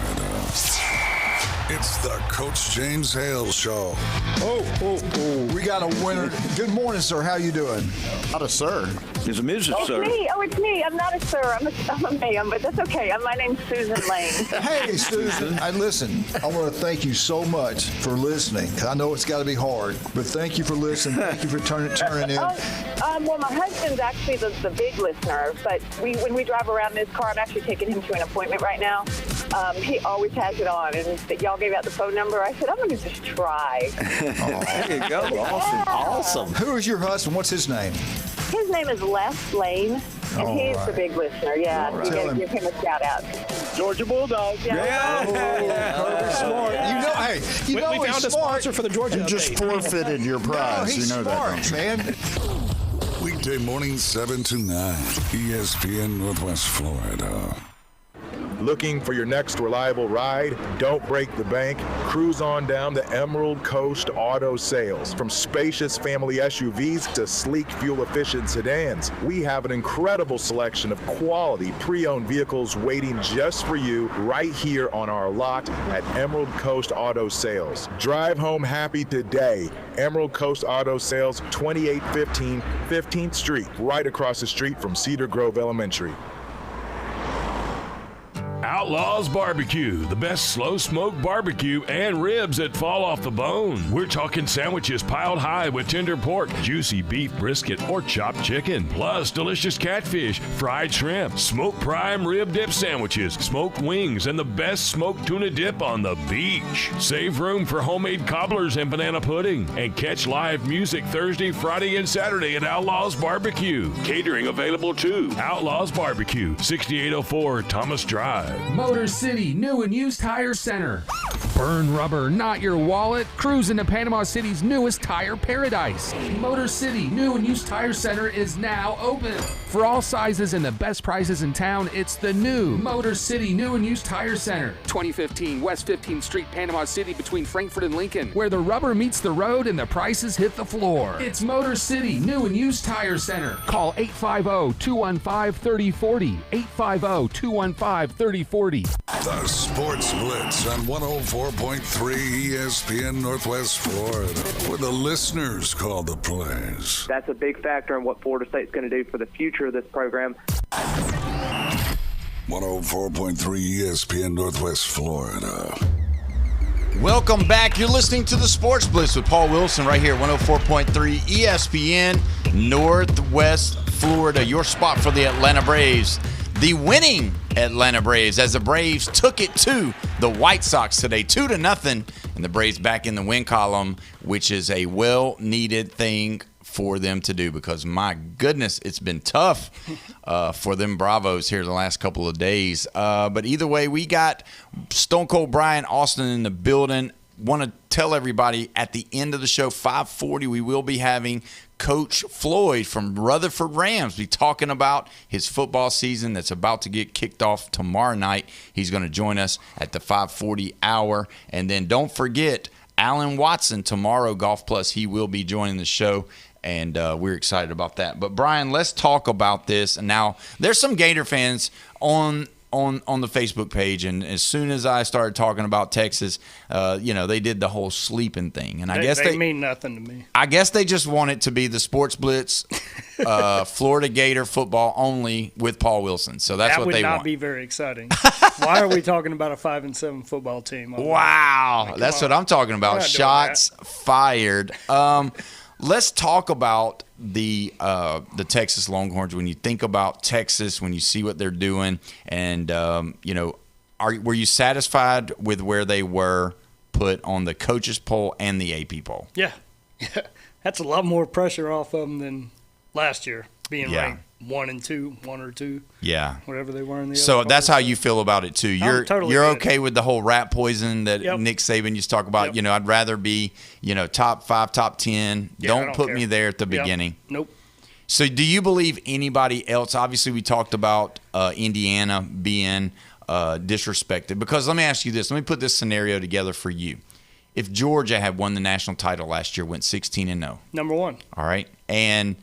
It's the Coach James Hale Show. Oh, we got a winner. Good morning, sir. How you doing? Not a sir. It's a Mrs. Oh, Sir. It's me. I'm not a sir. I'm a ma'am, but that's okay. My name's Susan Lane. Hey, Susan. Hey, listen, I want to thank you so much for listening. I know it's got to be hard, but thank you for listening. Thank you for turning in. Well, my husband's actually the big listener, but when we drive around in his car, I'm actually taking him to an appointment right now. He always has it on, and y'all gave out the phone number. I said, I'm going to just try. There you go. Awesome. Who is your husband? What's his name? His name is Les Lane, and he's the big listener. Yeah, so you got to give him a shout out. Georgia Bulldogs. Kirby's smart. You know we found a sponsor for the Georgia. You just forfeited your prize. He's smart, man. Weekday mornings 7 to 9. ESPN Northwest Florida. Looking for your next reliable ride? Don't break the bank. Cruise on down to Emerald Coast Auto Sales. From spacious family SUVs to sleek fuel-efficient sedans, we have an incredible selection of quality pre-owned vehicles waiting just for you right here on our lot at Emerald Coast Auto Sales. Drive home happy today. Emerald Coast Auto Sales, 2815 15th Street, right across the street from Cedar Grove Elementary. Outlaws Barbecue, the best slow smoke barbecue and ribs that fall off the bone. We're talking sandwiches piled high with tender pork, juicy beef brisket, or chopped chicken, plus delicious catfish, fried shrimp, smoked prime rib dip sandwiches, smoked wings, and the best smoked tuna dip on the beach. Save room for homemade cobblers and banana pudding, and catch live music Thursday, Friday, and Saturday at Outlaws Barbecue. Catering available too. Outlaws Barbecue, 6804 Thomas Drive. Motor City New and Used Tire Center. Burn rubber, not your wallet. Cruise into Panama City's newest tire paradise. Motor City New and Used Tire Center is now open. For all sizes and the best prices in town, it's the new Motor City New and Used Tire Center. 2015 West 15th Street, Panama City, between Frankfort and Lincoln, where the rubber meets the road and the prices hit the floor. It's Motor City New and Used Tire Center. Call 850-215-3040. 850-215-3040. The Sports Blitz on 104.3 ESPN Northwest Florida, where the listeners call the plays. That's a big factor in what Florida State's going to do for the future of this program. 104.3 ESPN Northwest Florida. Welcome back. You're listening to the Sports Blitz with Paul Wilson right here at 104.3 ESPN Northwest Florida. Your spot for the Atlanta Braves. The winning Atlanta Braves, as the Braves took it to the White Sox today, 2-0, and the Braves back in the win column, which is a well-needed thing for them to do, because my goodness, it's been tough for them Bravos here the last couple of days. But either way, we got Stone Cold Brian Austin in the building. Want to tell everybody at the end of the show, 5:40, we will be having Coach Floyd from Rutherford Rams be talking about his football season that's about to get kicked off tomorrow night. He's going to join us at the 5:40 hour. And then don't forget, Alan Watson tomorrow, Golf Plus, he will be joining the show. And we're excited about that. But, Brian, let's talk about this. And now, there's some Gator fans on the Facebook page, and as soon as I started talking about Texas, they did the whole sleeping thing, and I guess they mean nothing to me. I guess they just want it to be the Sports Blitz, Florida Gator football only with Paul Wilson. So that's what they want. That would not be very exciting. Why are we talking about a 5-7 football team? Wow, that's what I'm talking about. Shots fired. Let's talk about the Texas Longhorns. When you think about Texas, when you see what they're doing, and were you satisfied with where they were put on the coaches poll and the AP poll? Yeah, that's a lot more pressure off of them than last year, being ranked 1 and 2, 1 or 2. Yeah, whatever they were in the. So that's how you feel about it too. You're okay with the whole rat poison that Nick Saban used to talk about. Yep. I'd rather be top 5, top 10. Don't put me there at the beginning. Nope. So do you believe anybody else? Obviously, we talked about Indiana being disrespected. Because let me ask you this. Let me put this scenario together for you. If Georgia had won the national title last year, went 16-0. Number 1. All right. And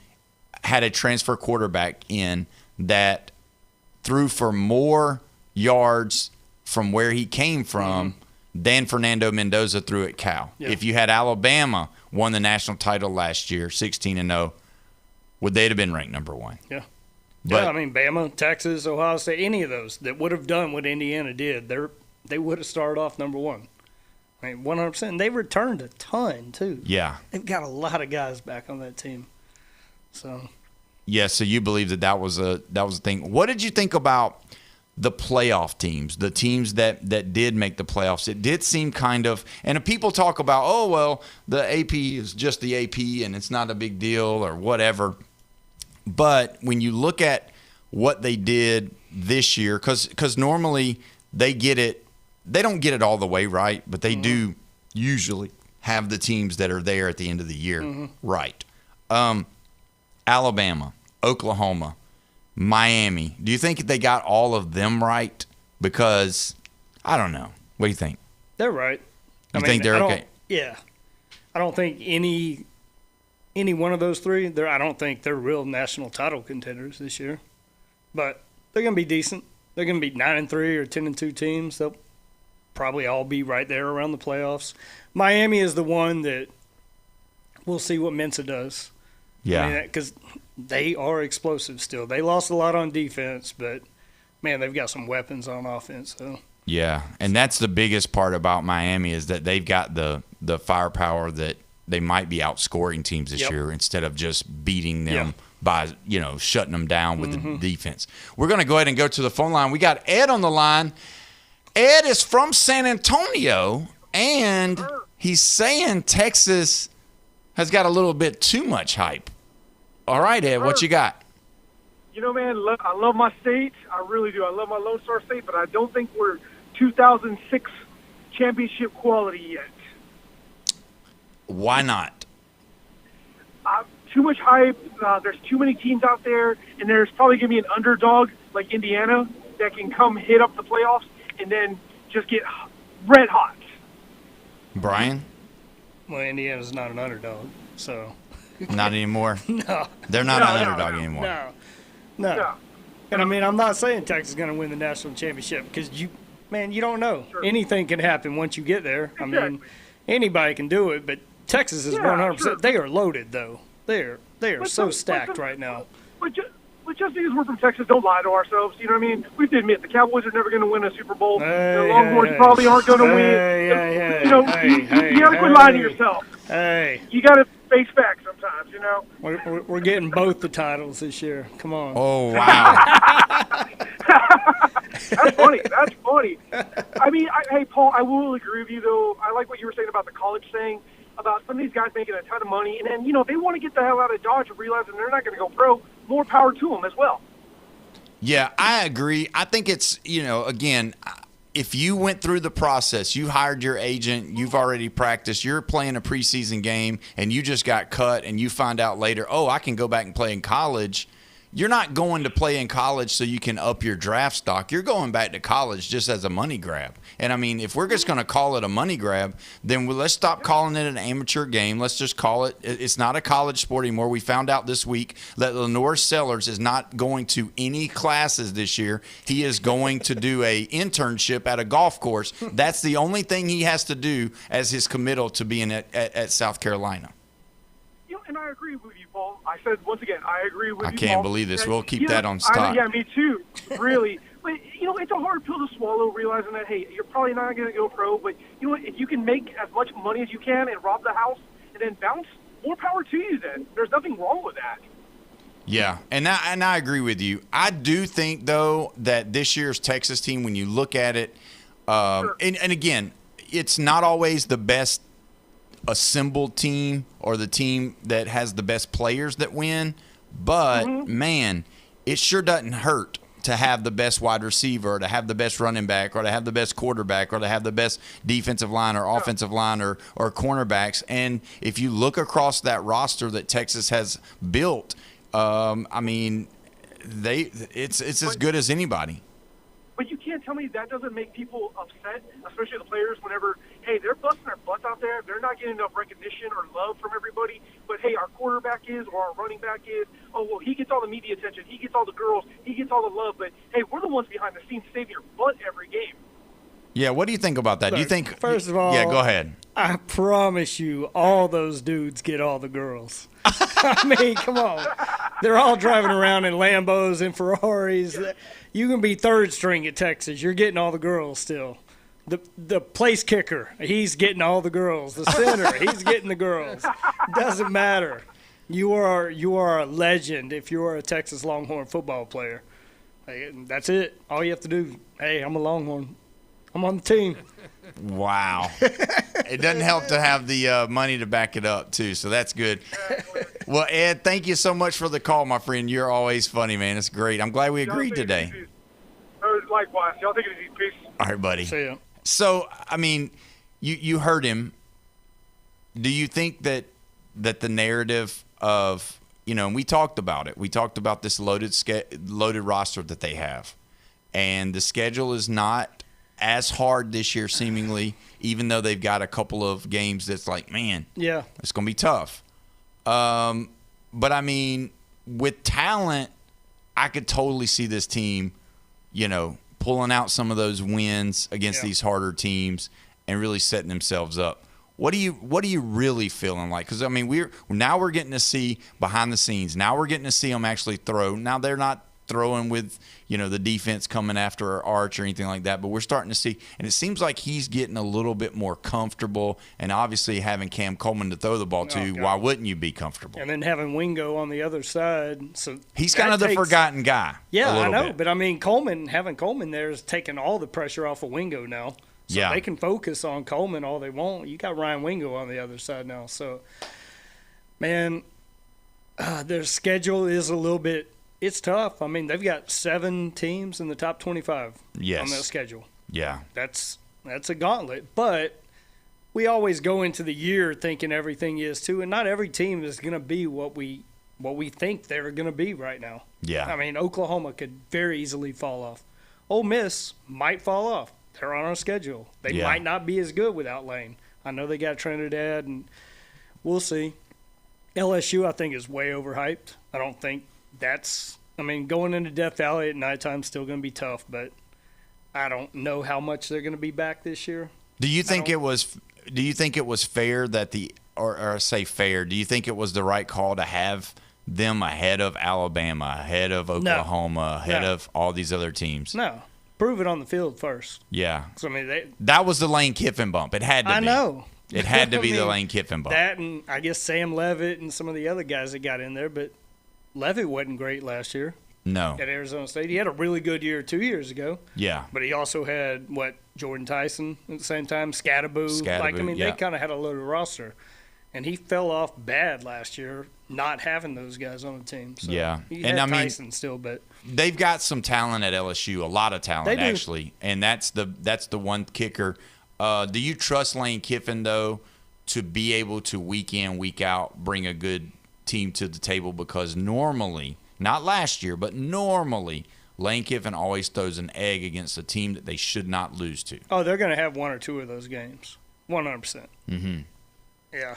had a transfer quarterback in that threw for more yards from where he came from than Fernando Mendoza threw at Cal. Yeah. If you had Alabama won the national title last year, 16-0, would they have been ranked number 1? Yeah. But, Bama, Texas, Ohio State, any of those that would have done what Indiana did, they would have started off number 1. 100%. They returned a ton, too. Yeah. They've got a lot of guys back on that team. So. Yeah, so you believe that was a thing. What did you think about the playoff teams, the teams that did make the playoffs? It did seem kind of – and people talk about, the AP is just the AP and it's not a big deal or whatever. But when you look at what they did this year, because normally they get it – they don't get it all the way right, but they do usually have the teams that are there at the end of the year right. Alabama, Oklahoma, Miami. Do you think they got all of them right? Because I don't know. What do you think? They're right. You think they're okay? Yeah. I don't think any one of those three, I don't think they're real national title contenders this year. But they're going to be decent. They're going to be 9-3 or 10-2 teams. They'll probably all be right there around the playoffs. Miami is the one that we'll see what Mensa does. Yeah. Because they are explosive still. They lost a lot on defense, but man, they've got some weapons on offense. So. Yeah, and that's the biggest part about Miami is that they've got the firepower that they might be outscoring teams this year instead of just beating them by, shutting them down with the defense. We're going to go ahead and go to the phone line. We got Ed on the line. Ed is from San Antonio, and he's saying Texas has got a little bit too much hype. All right, Ed, what you got? Man, I love my state. I really do. I love my Lone Star State, but I don't think we're 2006 championship quality yet. Why not? Too much hype. There's too many teams out there, and there's probably going to be an underdog like Indiana that can come hit up the playoffs and then just get red hot. Brian? Well, Indiana's not an underdog, so. Not anymore? No. They're not an underdog anymore. No. And, I'm not saying Texas is going to win the national championship because, you don't know. Sure. Anything can happen once you get there. Exactly. Anybody can do it, but Texas is 100%. Sure. They are loaded, though. They are so stacked right now. But just because we're from Texas, don't lie to ourselves. You know what I mean? We have to admit the Cowboys are never going to win a Super Bowl. The Longhorns probably aren't going to win. You got to quit lying to yourself. You got to face facts sometimes. We're getting both the titles this year. Come on. Oh wow. That's funny. Hey Paul, I will agree with you though. I like what you were saying about the college thing. About some of these guys making a ton of money, and then, if they want to get the hell out of Dodge and realizing they're not going to go pro, more power to them as well. Yeah, I agree. I think it's, again, if you went through the process, you hired your agent, you've already practiced, you're playing a preseason game, and you just got cut, and you find out later, I can go back and play in college. You're not going to play in college so you can up your draft stock. You're going back to college just as a money grab. And, if we're just going to call it a money grab, then let's stop calling it an amateur game. Let's just call it – it's not a college sport anymore. We found out this week that Lenore Sellers is not going to any classes this year. He is going to do a internship at a golf course. That's the only thing he has to do as his committal to being at South Carolina. And I agree with you, Paul. I said, once again, I agree with you, I can't Paul. believe this. We'll keep that on stock. Yeah, me too, really. But, it's a hard pill to swallow, realizing that, hey, you're probably not going to go pro, but, if you can make as much money as you can and rob the house and then bounce, more power to you then. There's nothing wrong with that. Yeah, and I agree with you. I do think, though, that this year's Texas team, when you look at it, and again, it's not always the best assembled team or the team that has the best players that win, but man, it sure doesn't hurt to have the best wide receiver or to have the best running back or to have the best quarterback or to have the best defensive line or offensive line or cornerbacks. And if you look across that roster that Texas has built, it's as good as anybody. But you can't tell me that doesn't make people upset, especially the players, whenever, hey, they're busting their butts out there. They're not getting enough recognition or love from everybody. But, hey, our quarterback is or our running back is. Oh, well, he gets all the media attention. He gets all the girls. He gets all the love. But, hey, we're the ones behind the scenes saving your butt every game. Yeah, what do you think about that? Do you think – first of all – yeah, go ahead. I promise you all those dudes get all the girls. Come on. They're all driving around in Lambos and Ferraris. You can be third string at Texas. You're getting all the girls still. The place kicker, he's getting all the girls. The center, he's getting the girls. Doesn't matter. You are a legend if you are a Texas Longhorn football player. That's it. All you have to do, hey, I'm a Longhorn. I'm on the team. Wow. It doesn't help to have the money to back it up, too, so that's good. Well, Ed, thank you so much for the call, my friend. You're always funny, man. It's great. I'm glad we agreed today. Likewise. Y'all take it easy. Peace. All right, buddy. See ya. So, you heard him. Do you think that the narrative of, and we talked about it. We talked about this loaded roster that they have. And the schedule is not as hard this year, seemingly, even though they've got a couple of games that's like, man, yeah, it's going to be tough. But, with talent, I could totally see this team, pulling out some of those wins against these harder teams and really setting themselves up. What are you really feeling like? Because we're getting to see behind the scenes. Now we're getting to see them actually throw. Now they're not throwing with, the defense coming after Arch or anything like that, but we're starting to see, and it seems like he's getting a little bit more comfortable, and obviously having Cam Coleman to throw the ball to, why wouldn't you be comfortable? And then having Wingo on the other side. So he's kind of the forgotten guy. Yeah, I know, bit. but having Coleman there is taking all the pressure off of Wingo now. So they can focus on Coleman all they want. You got Ryan Wingo on the other side now. So, man, their schedule is a little bit – it's tough. I mean, they've got 7 teams in the top 25 on their schedule. Yeah. That's a gauntlet. But we always go into the year thinking everything is too, and not every team is going to be what we think they're going to be right now. Yeah. I mean, Oklahoma could very easily fall off. Ole Miss might fall off. They're on our schedule. They might not be as good without Lane. I know they got Trinidad, and we'll see. LSU, I think, is way overhyped. I don't think going into Death Valley at nighttime is still going to be tough, but I don't know how much they're going to be back this year. Do you think it was fair that do you think it was the right call to have them ahead of Alabama, ahead of Oklahoma, ahead of all these other teams? No. Prove it on the field first. Yeah. So, that was the Lane Kiffin bump. It had to be. I know. It had to be the Lane Kiffin bump. That, and I guess Sam Leavitt and some of the other guys that got in there, but Leavitt wasn't great last year. No. At Arizona State. He had a really good year 2 years ago. Yeah. But he also had, Jordan Tyson at the same time, Scatterboo. They kind of had a loaded roster. And he fell off bad last year, not having those guys on the team. So he had Tyson still, but they've got some talent at LSU, a lot of talent actually, and that's the one kicker. Do you trust Lane Kiffin though to be able to week in, week out bring a good team to the table? Because normally, not last year, but normally, Lane Kiffin always throws an egg against a team that they should not lose to. Oh, they're going to have 1 or 2 of those games, 100%. Mm-hmm. Yeah.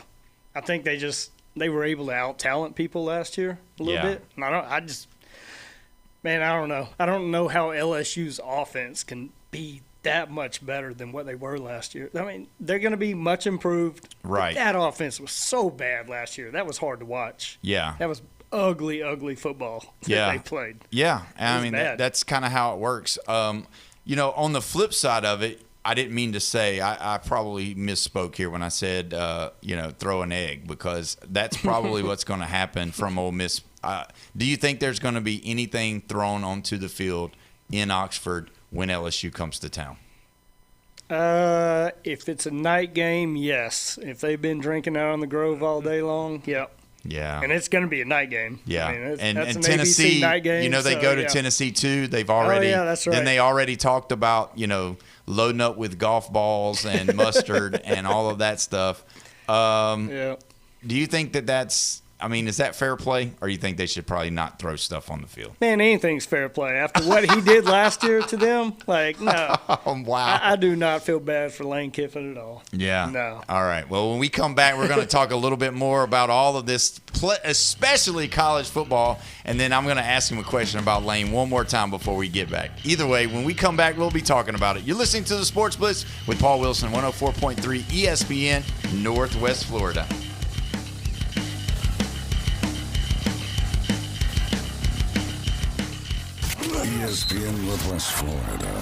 I think they were able to out-talent people last year a little bit. And I don't know. I don't know how LSU's offense can be that much better than what they were last year. I mean, they're going to be much improved. Right. That offense was so bad last year. That was hard to watch. Yeah. That was ugly, ugly football that they played. Yeah. I mean, that's kind of how it works. On the flip side of it, I didn't mean to say, I probably misspoke here when I said, throw an egg, because that's probably what's going to happen from Ole Miss. Do you think there's going to be anything thrown onto the field in Oxford when LSU comes to town? If it's a night game, yes. If they've been drinking out on the Grove all day long, yep. Yeah. And it's going to be a night game. Yeah. I mean, and an Tennessee, ABC night game, they go to Tennessee too. They've already, that's right. Then they already talked about, loading up with golf balls and mustard and all of that stuff. Do you think that's, is that fair play, or you think they should probably not throw stuff on the field? Man, anything's fair play. After what he did last year to them, no. Wow. I do not feel bad for Lane Kiffin at all. Yeah. No. All right. Well, when we come back, we're going to talk a little bit more about all of this, especially college football, and then I'm going to ask him a question about Lane one more time before we get back. Either way, when we come back, we'll be talking about it. You're listening to the Sports Blitz with Paul Wilson, 104.3 ESPN, Northwest Florida. ESPN Northwest Florida.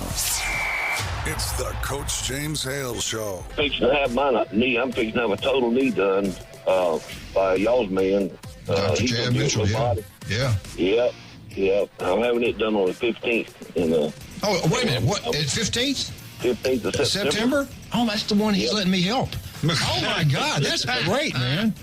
It's the Coach James Hale Show. Fixing to have my knee. I'm fixing to have a total knee done by y'all's man. Dr. Chad Mitchell, yeah. Yep. I'm having it done on the 15th. Wait a minute. What? It's 15th? 15th of September? Oh, that's the one he's letting me help. Oh, my God. That's great, man.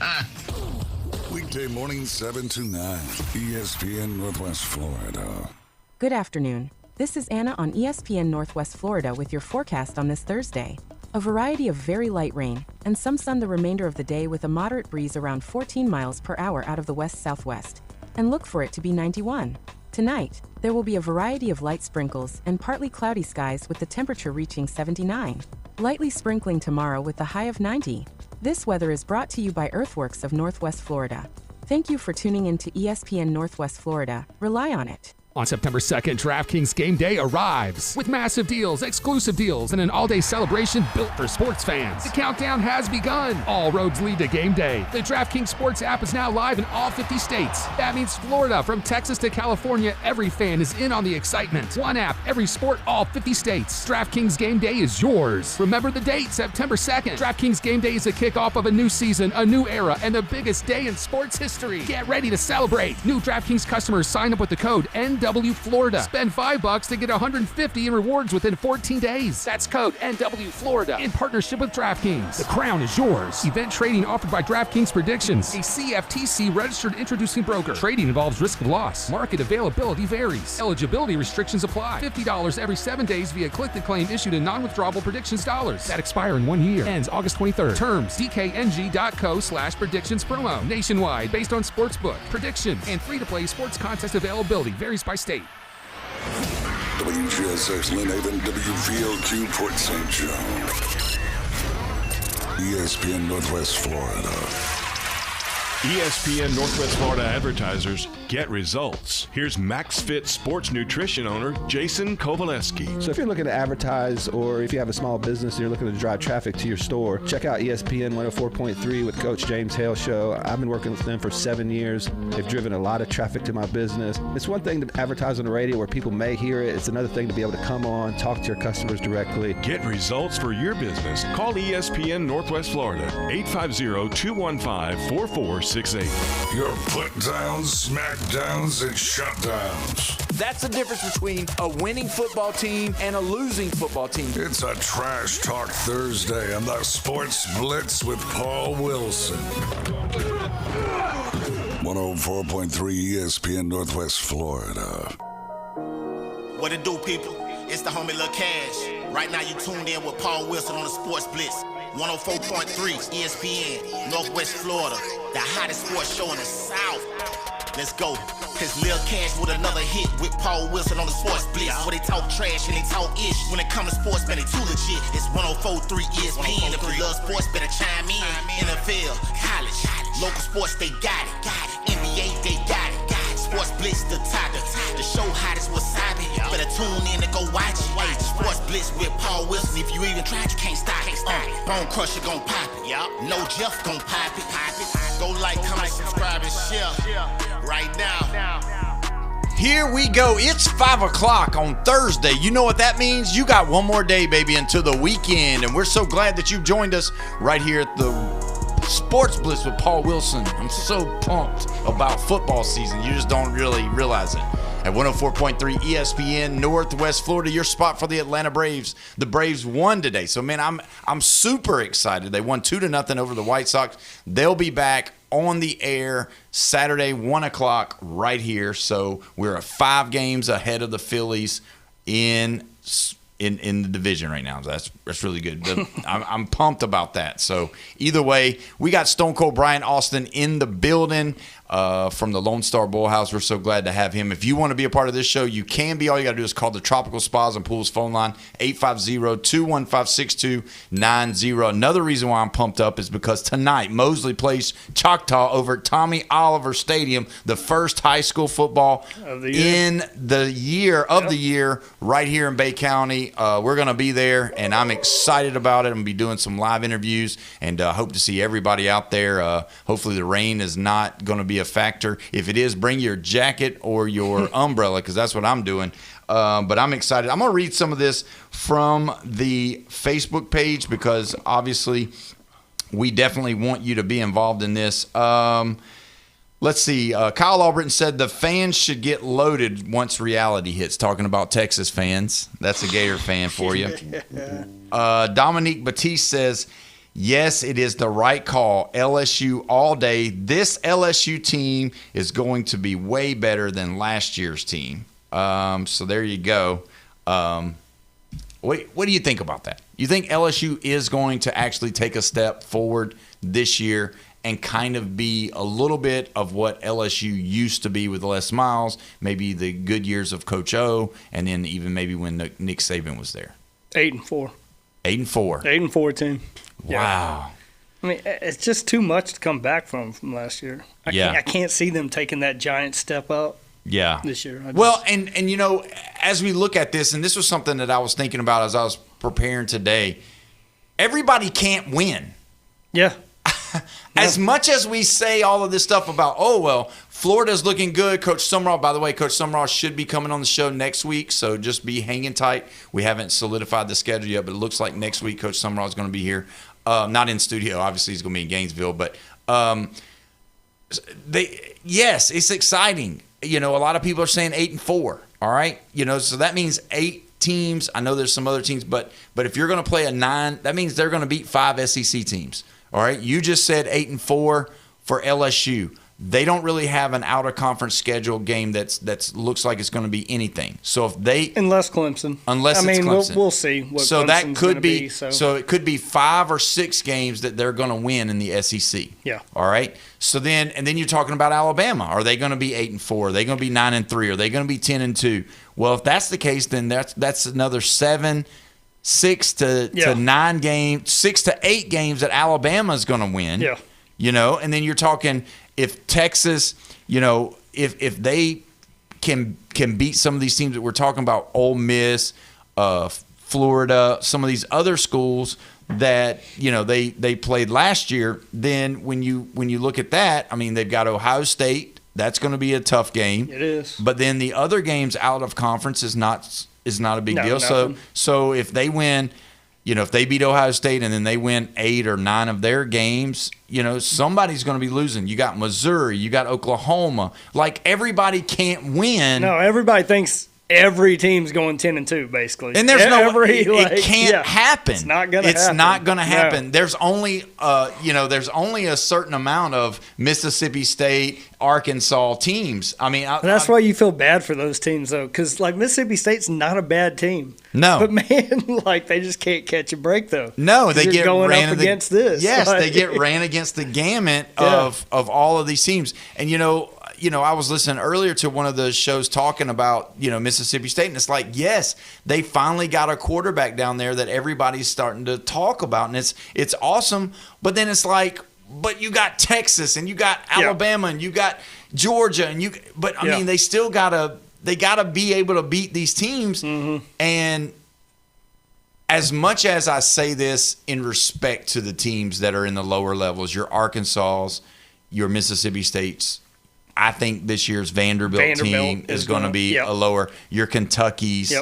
Weekday morning 7 to 9. ESPN Northwest Florida. Good afternoon. This is Anna on ESPN Northwest Florida with your forecast on this Thursday. A variety of very light rain and some sun the remainder of the day with a moderate breeze around 14 miles per hour out of the west-southwest. And look for it to be 91. Tonight, there will be a variety of light sprinkles and partly cloudy skies with the temperature reaching 79. Lightly sprinkling tomorrow with the high of 90. This weather is brought to you by Earthworks of Northwest Florida. Thank you for tuning in to ESPN Northwest Florida. Rely on it. On September 2nd, DraftKings Game Day arrives with massive deals, exclusive deals, and an all-day celebration built for sports fans. The countdown has begun. All roads lead to Game Day. The DraftKings Sports app is now live in all 50 states. That means Florida, from Texas to California, every fan is in on the excitement. One app, every sport, all 50 states. DraftKings Game Day is yours. Remember the date, September 2nd. DraftKings Game Day is a kickoff of a new season, a new era, and the biggest day in sports history. Get ready to celebrate. New DraftKings customers sign up with the code NW Florida. Spend $5 to get $150 in rewards within 14 days. That's code NW Florida in partnership with DraftKings. The crown is yours. Event trading offered by DraftKings Predictions, a CFTC registered introducing broker. Trading involves risk of loss. Market availability varies. Eligibility restrictions apply. $50 every 7 days via click-to-claim issued in non-withdrawable predictions dollars that expire in 1 year. Ends August 23rd. Terms dkng.co/predictions promo. Nationwide based on sportsbook, predictions, and free-to-play sports contest availability varies by state. WGSX Lynn Haven, WVLQ Port St. Joe, ESPN Northwest Florida. ESPN Northwest Florida advertisers get results. Here's MaxFit Sports Nutrition owner Jason Kovaleski. So if you're looking to advertise, or if you have a small business and you're looking to drive traffic to your store, check out ESPN 104.3 with Coach James Hale Show. I've been working with them for 7 years. They've driven a lot of traffic to my business. It's one thing to advertise on the radio where people may hear it. It's another thing to be able to come on, talk to your customers directly. Get results for your business. Call ESPN Northwest Florida, 850-215-4468. Your put downs, smackdowns, and shutdowns. That's the difference between a winning football team and a losing football team. It's a Trash Talk Thursday on the Sports Blitz with Paul Wilson. 104.3 ESPN Northwest Florida. What it do, people? It's the homie Lil Cash. Right now you tuned in with Paul Wilson on the Sports Blitz. 104.3 ESPN, Northwest Florida, the hottest sports show in the South. Let's go. Cause Lil Cash with another hit with Paul Wilson on the Sports Blitz. Where they talk trash and they talk ish. When it comes to sports, man, they too legit. It's 104.3 ESPN. If you love sports, better chime in. NFL, college, local sports, they got it. NBA, they got it. Sports Blitz, the topic. The show hottest wasabi. Better tune in and go watch it. Sports Blitz with Paul Wilson. If you even tried, you can't stop it. Bone Crusher gon' pop it. No Jeff gon' pop it. Go like, comment, subscribe, and share. Right now. Here we go. It's 5 o'clock on Thursday. You know what that means? You got one more day, baby, until the weekend. And we're so glad that you've joined us right here at the Sports Blitz with Paul Wilson. I'm so pumped about football season. You just don't really realize it. At 104.3 ESPN Northwest Florida, your spot for the Atlanta Braves. The Braves won today. So, man, I'm super excited. They won 2-0 over the White Sox. They'll be back on the air Saturday, 1 o'clock right here. So we're 5 games ahead of the Phillies in the division right now. That's really good. I'm pumped about that. So either way, we got Stone Cold Brian Austin in the building from the Lone Star Bullhouse. We're so glad to have him. If you want to be a part of this show, you can be. All you got to do is call the Tropical Spas and Pools phone line, 850-215-6290. Another reason why I'm pumped up is because tonight, Mosley plays Choctaw over at Tommy Oliver Stadium, the first high school football in the year right here in Bay County. We're going to be there, and I'm excited about it. I'm going to be doing some live interviews, and hope to see everybody out there. Hopefully the rain is not going to be a factor. If it is, bring your jacket or your umbrella, because that's what I'm doing. But I'm excited. I'm going to read some of this from the Facebook page because obviously we definitely want you to be involved in this. Let's see. Kyle Albritton said the fans should get loaded once reality hits. Talking about Texas fans. That's a Gator fan for you. Dominique Batiste says, yes, it is the right call. LSU all day. This LSU team is going to be way better than last year's team. So there you go. What do you think about that? You think LSU is going to actually take a step forward this year and kind of be a little bit of what LSU used to be with Les Miles, maybe the good years of Coach O, and then even maybe when Nick Saban was there? 8-4. 8-4. 8-4 team. Wow. Yeah. I mean, it's just too much to come back from last year. I can't see them taking that giant step up. Yeah. This year. Well, and you know, as we look at this, and this was something that I was thinking about as I was preparing today, everybody can't win. Yeah. As much as we say all of this stuff about, oh, well, Florida's looking good. Coach Summerall, by the way, Coach Summerall should be coming on the show next week, so just be hanging tight. We haven't solidified the schedule yet, but it looks like next week Coach Summerall is going to be here. Not in studio. Obviously, he's going to be in Gainesville. But, yes, it's exciting. You know, a lot of people are saying 8-4, all right? You know, so that means 8 teams. I know there's some other teams, but if you're going to play a 9, that means they're going to beat 5 SEC teams. All right, you just said 8-4 for LSU. They don't really have an out-of-conference schedule game that's looks like it's going to be anything. So if they unless Clemson, it's Clemson, we'll see. What so Clemson's that could be so it could be 5 or 6 games that they're going to win in the SEC. Yeah. All right. So then you're talking about Alabama. Are they going to be 8-4? Are they going to be 9-3? Are they going to be 10-2? Well, if that's the case, then that's another 6 to 9 games, 6 to 8 games that Alabama is going to win. Yeah. You know, and then you're talking if Texas, you know, if they can beat some of these teams that we're talking about, Ole Miss, Florida, some of these other schools that, you know, they played last year, then when you look at that, I mean, they've got Ohio State. That's going to be a tough game. It is. But then the other games out of conference is not a big deal. Nothing. So if they win, you know, if they beat Ohio State and then they win 8 or 9 of their games, you know, somebody's going to be losing. You got Missouri, you got Oklahoma. Like, everybody can't win. No, everybody thinks every team's going 10-2, basically. And there's it can't happen. It's not going to happen. It's not going to happen. No. There's only there's only a certain amount of Mississippi State, Arkansas teams. I mean, that's why you feel bad for those teams, though, because like Mississippi State's not a bad team. No, but man, like they just can't catch a break, though. No, they get going ran up against this. Yes, like, they get ran against the gamut of all of these teams. And you know, I was listening earlier to one of the shows talking about, you know, Mississippi State, and it's like, yes, they finally got a quarterback down there that everybody's starting to talk about, and it's awesome. But then it's like, but you got Texas and you got Alabama and you got Georgia and I mean, they still gotta be able to beat these teams. Mm-hmm. And as much as I say this in respect to the teams that are in the lower levels, your Arkansas, your Mississippi States, I think this year's Vanderbilt team is going to be a lower. Your Kentucky's.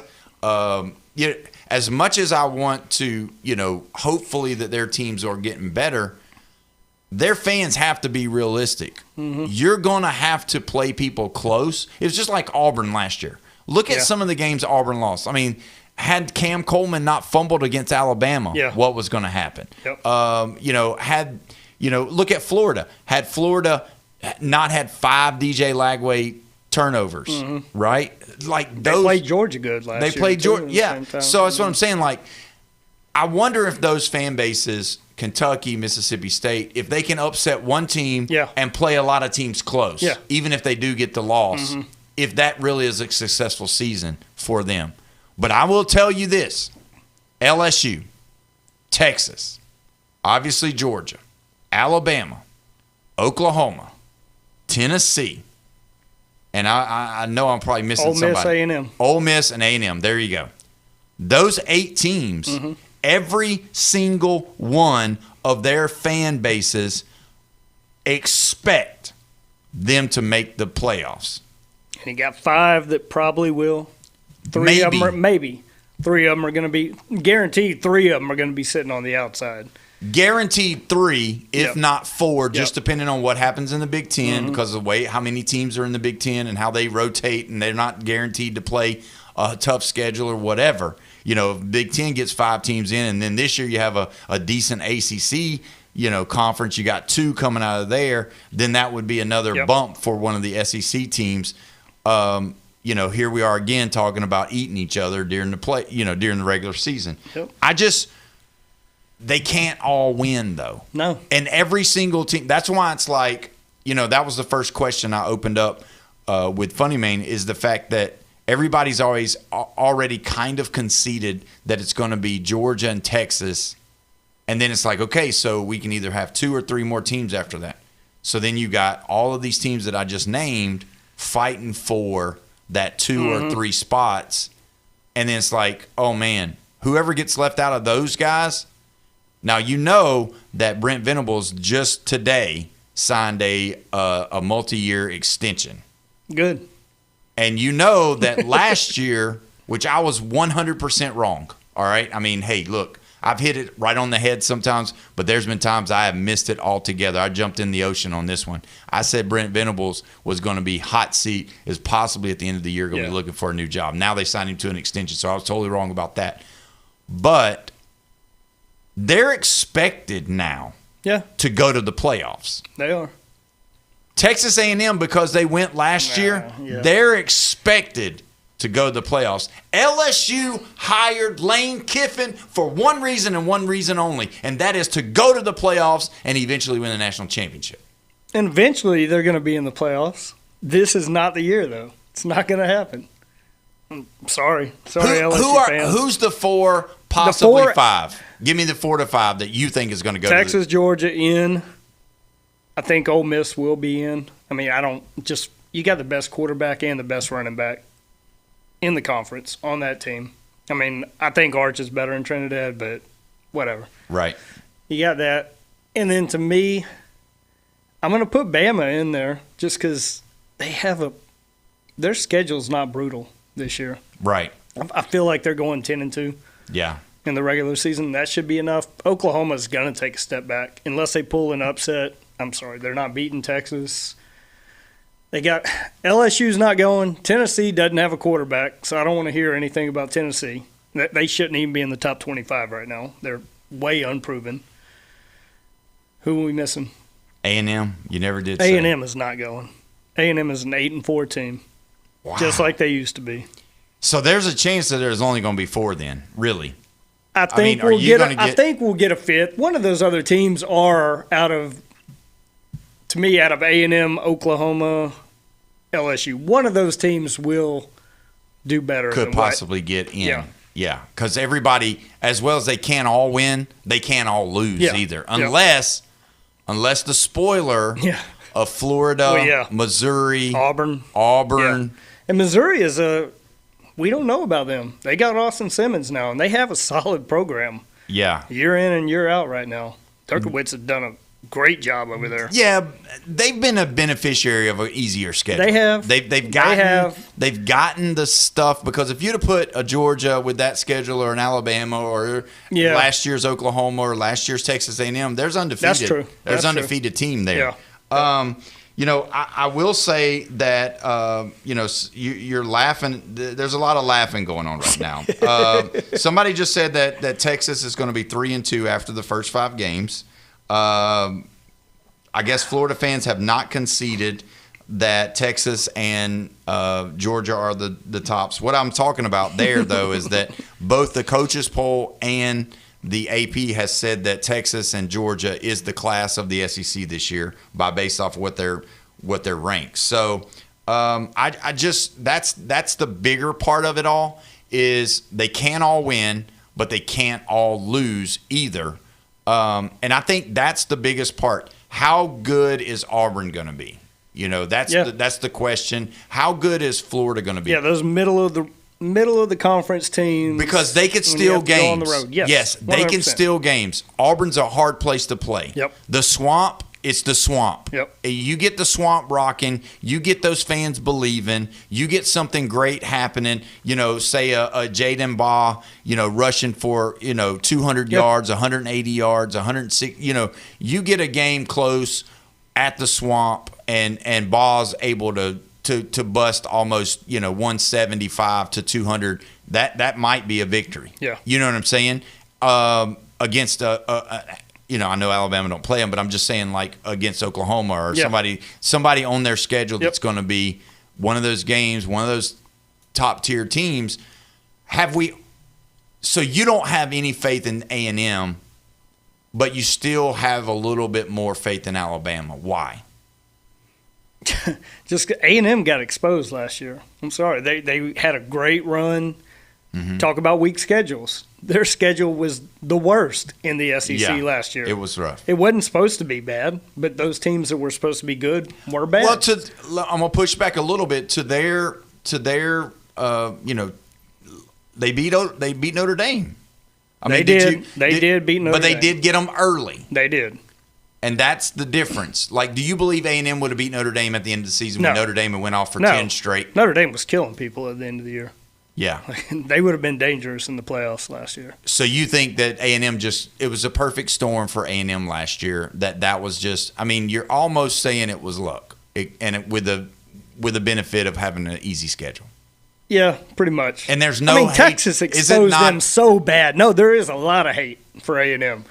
As much as I want to, you know, hopefully that their teams are getting better, their fans have to be realistic. Mm-hmm. You're going to have to play people close. It was just like Auburn last year. Look at some of the games Auburn lost. I mean, had Cam Coleman not fumbled against Alabama, what was going to happen? Yep. Look at Florida. Had Florida not had 5 DJ Lagway turnovers, right? Like those, they played Georgia good last year. They played Georgia, yeah. So that's what I'm saying. Like, I wonder if those fan bases, Kentucky, Mississippi State, if they can upset one team and play a lot of teams close, even if they do get the loss, if that really is a successful season for them. But I will tell you this: LSU, Texas, obviously Georgia, Alabama, Oklahoma, Tennessee, and I know I'm probably missing somebody. A&M. Ole Miss and A&M. There you go. Those 8 teams, every single one of their fan bases expect them to make the playoffs. And you got 5 that probably will. 3 of them are maybe. 3 of them are going to be guaranteed. 3 of them are going to be sitting on the outside. Guaranteed 3, if not 4, just depending on what happens in the Big Ten, because of the way how many teams are in the Big Ten and how they rotate, and they're not guaranteed to play a tough schedule or whatever. You know, if Big Ten gets 5 teams in, and then this year you have a decent ACC, you know, conference. You got 2 coming out of there. Then that would be another bump for one of the SEC teams. You know, here we are again talking about eating each other during the regular season. They can't all win, though. No. And every single team – that's why it's like, you know, that was the first question I opened up with Funny Mane, is the fact that everybody's already kind of conceded that it's going to be Georgia and Texas. And then it's like, okay, so we can either have 2 or 3 more teams after that. So then you got all of these teams that I just named fighting for that 2 or 3 spots. And then it's like, oh, man, whoever gets left out of those guys. Now, you know that Brent Venables just today signed a multi-year extension. Good. And you know that last year, which I was 100% wrong, all right? I mean, hey, look, I've hit it right on the head sometimes, but there's been times I have missed it altogether. I jumped in the ocean on this one. I said Brent Venables was going to be hot seat, is possibly at the end of the year going to be looking for a new job. Now they signed him to an extension, so I was totally wrong about that. But they're expected now to go to the playoffs. They are. Texas A&M, because they went last year, they're expected to go to the playoffs. LSU hired Lane Kiffin for one reason and one reason only, and that is to go to the playoffs and eventually win the national championship. And eventually they're going to be in the playoffs. This is not the year, though. It's not going to happen. I'm sorry. LSU fans. Who's the 4, possibly 5? Give me the 4 to 5 that you think is going to go Texas, Georgia in. I think Ole Miss will be in. I mean, you got the best quarterback and the best running back in the conference on that team. I mean, I think Arch is better in Trinidad, but whatever. Right. You got that. And then to me, I'm going to put Bama in there just because they have their schedule's not brutal this year. Right. I feel like they're going 10-2. Yeah. In the regular season. That should be enough. Oklahoma's going to take a step back unless they pull an upset. I'm sorry, they're not beating Texas. They got LSU's not going. Tennessee doesn't have a quarterback, so I don't want to hear anything about Tennessee. They shouldn't even be in the top 25 right now. They're way unproven. Who are we missing? A&M. You never did say. A&M is not going. A&M is an 8-4 team, just like they used to be. So there's a chance that there's only going to be 4 then, really. I think we'll get a 5th. One of those other teams are out of A&M, Oklahoma, LSU. One of those teams will do better. Could possibly get in. Yeah, because everybody, as well as they can't all win, they can't all lose either. Unless the spoiler of Florida, Missouri, Auburn. And Missouri is we don't know about them. They got Austin Simmons now, and they have a solid program. Yeah. Year in and year out right now. Turkowitz has done a great job over there. Yeah, they've been a beneficiary of an easier schedule. They have. They've gotten the stuff, because if you'd have put a Georgia with that schedule, or an Alabama, or last year's Oklahoma, or last year's Texas A&M, there's undefeated. That's true. There's undefeated team there. Yeah. I will say that you're laughing. There's a lot of laughing going on right now. Somebody just said that Texas is going to be 3-2 after the first 5 games. I guess Florida fans have not conceded that Texas and Georgia are the tops. What I'm talking about there, though, is that both the coaches poll and the AP has said that Texas and Georgia is the class of the SEC this year, based off of what they're ranked. So I just that's the bigger part of it all, is they can't all win, but they can't all lose either. And I think that's the biggest part. How good is Auburn going to be? That's the question. How good is Florida going to be? Yeah, those middle of the conference teams, because they could steal games. On the road. Yes, they can steal games. Auburn's a hard place to play. Yep. The Swamp, it's the Swamp. Yep. You get the Swamp rocking. You get those fans believing. You get something great happening. Say a Jaden Baugh, rushing for 200 yards, 180 yards, 106. You get a game close at the Swamp, and Baugh's able to bust almost 175 to 200. That might be a victory. Yeah. You know what I'm saying? Against I know Alabama don't play them, but I'm just saying, like, against Oklahoma or somebody on their schedule that's going to be one of those games, one of those top tier teams. So you don't have any faith in A&M, but you still have a little bit more faith in Alabama. Why? Just A&M got exposed last year. I'm sorry. They had a great run. Talk about weak schedules. Their schedule was the worst in the SEC last year. It was rough. It wasn't supposed to be bad, but those teams that were supposed to be good were bad. Well, I'm gonna push back a little bit to their they beat Notre Dame. They did beat Notre Dame. But they did get them early. They did. And that's the difference. Like, do you believe A&M would have beat Notre Dame at the end of the season when Notre Dame had went off for 10 straight? Notre Dame was killing people at the end of the year. Yeah. They would have been dangerous in the playoffs last year. So you think that A&M it was a perfect storm for A&M last year, that was just, I mean, you're almost saying it was luck, with the benefit of having an easy schedule. Yeah, pretty much. And there's no hate. Texas exposed them so bad. No, there is a lot of hate for A&M.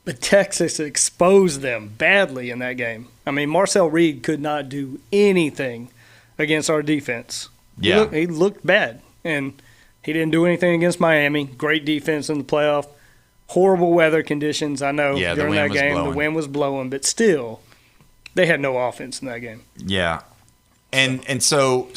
But Texas exposed them badly in that game. I mean, Marcel Reed could not do anything against our defense. Yeah. He looked bad. And he didn't do anything against Miami. Great defense in the playoff. Horrible weather conditions, I know, during that game. The wind was blowing. But still, they had no offense in that game. Yeah. And so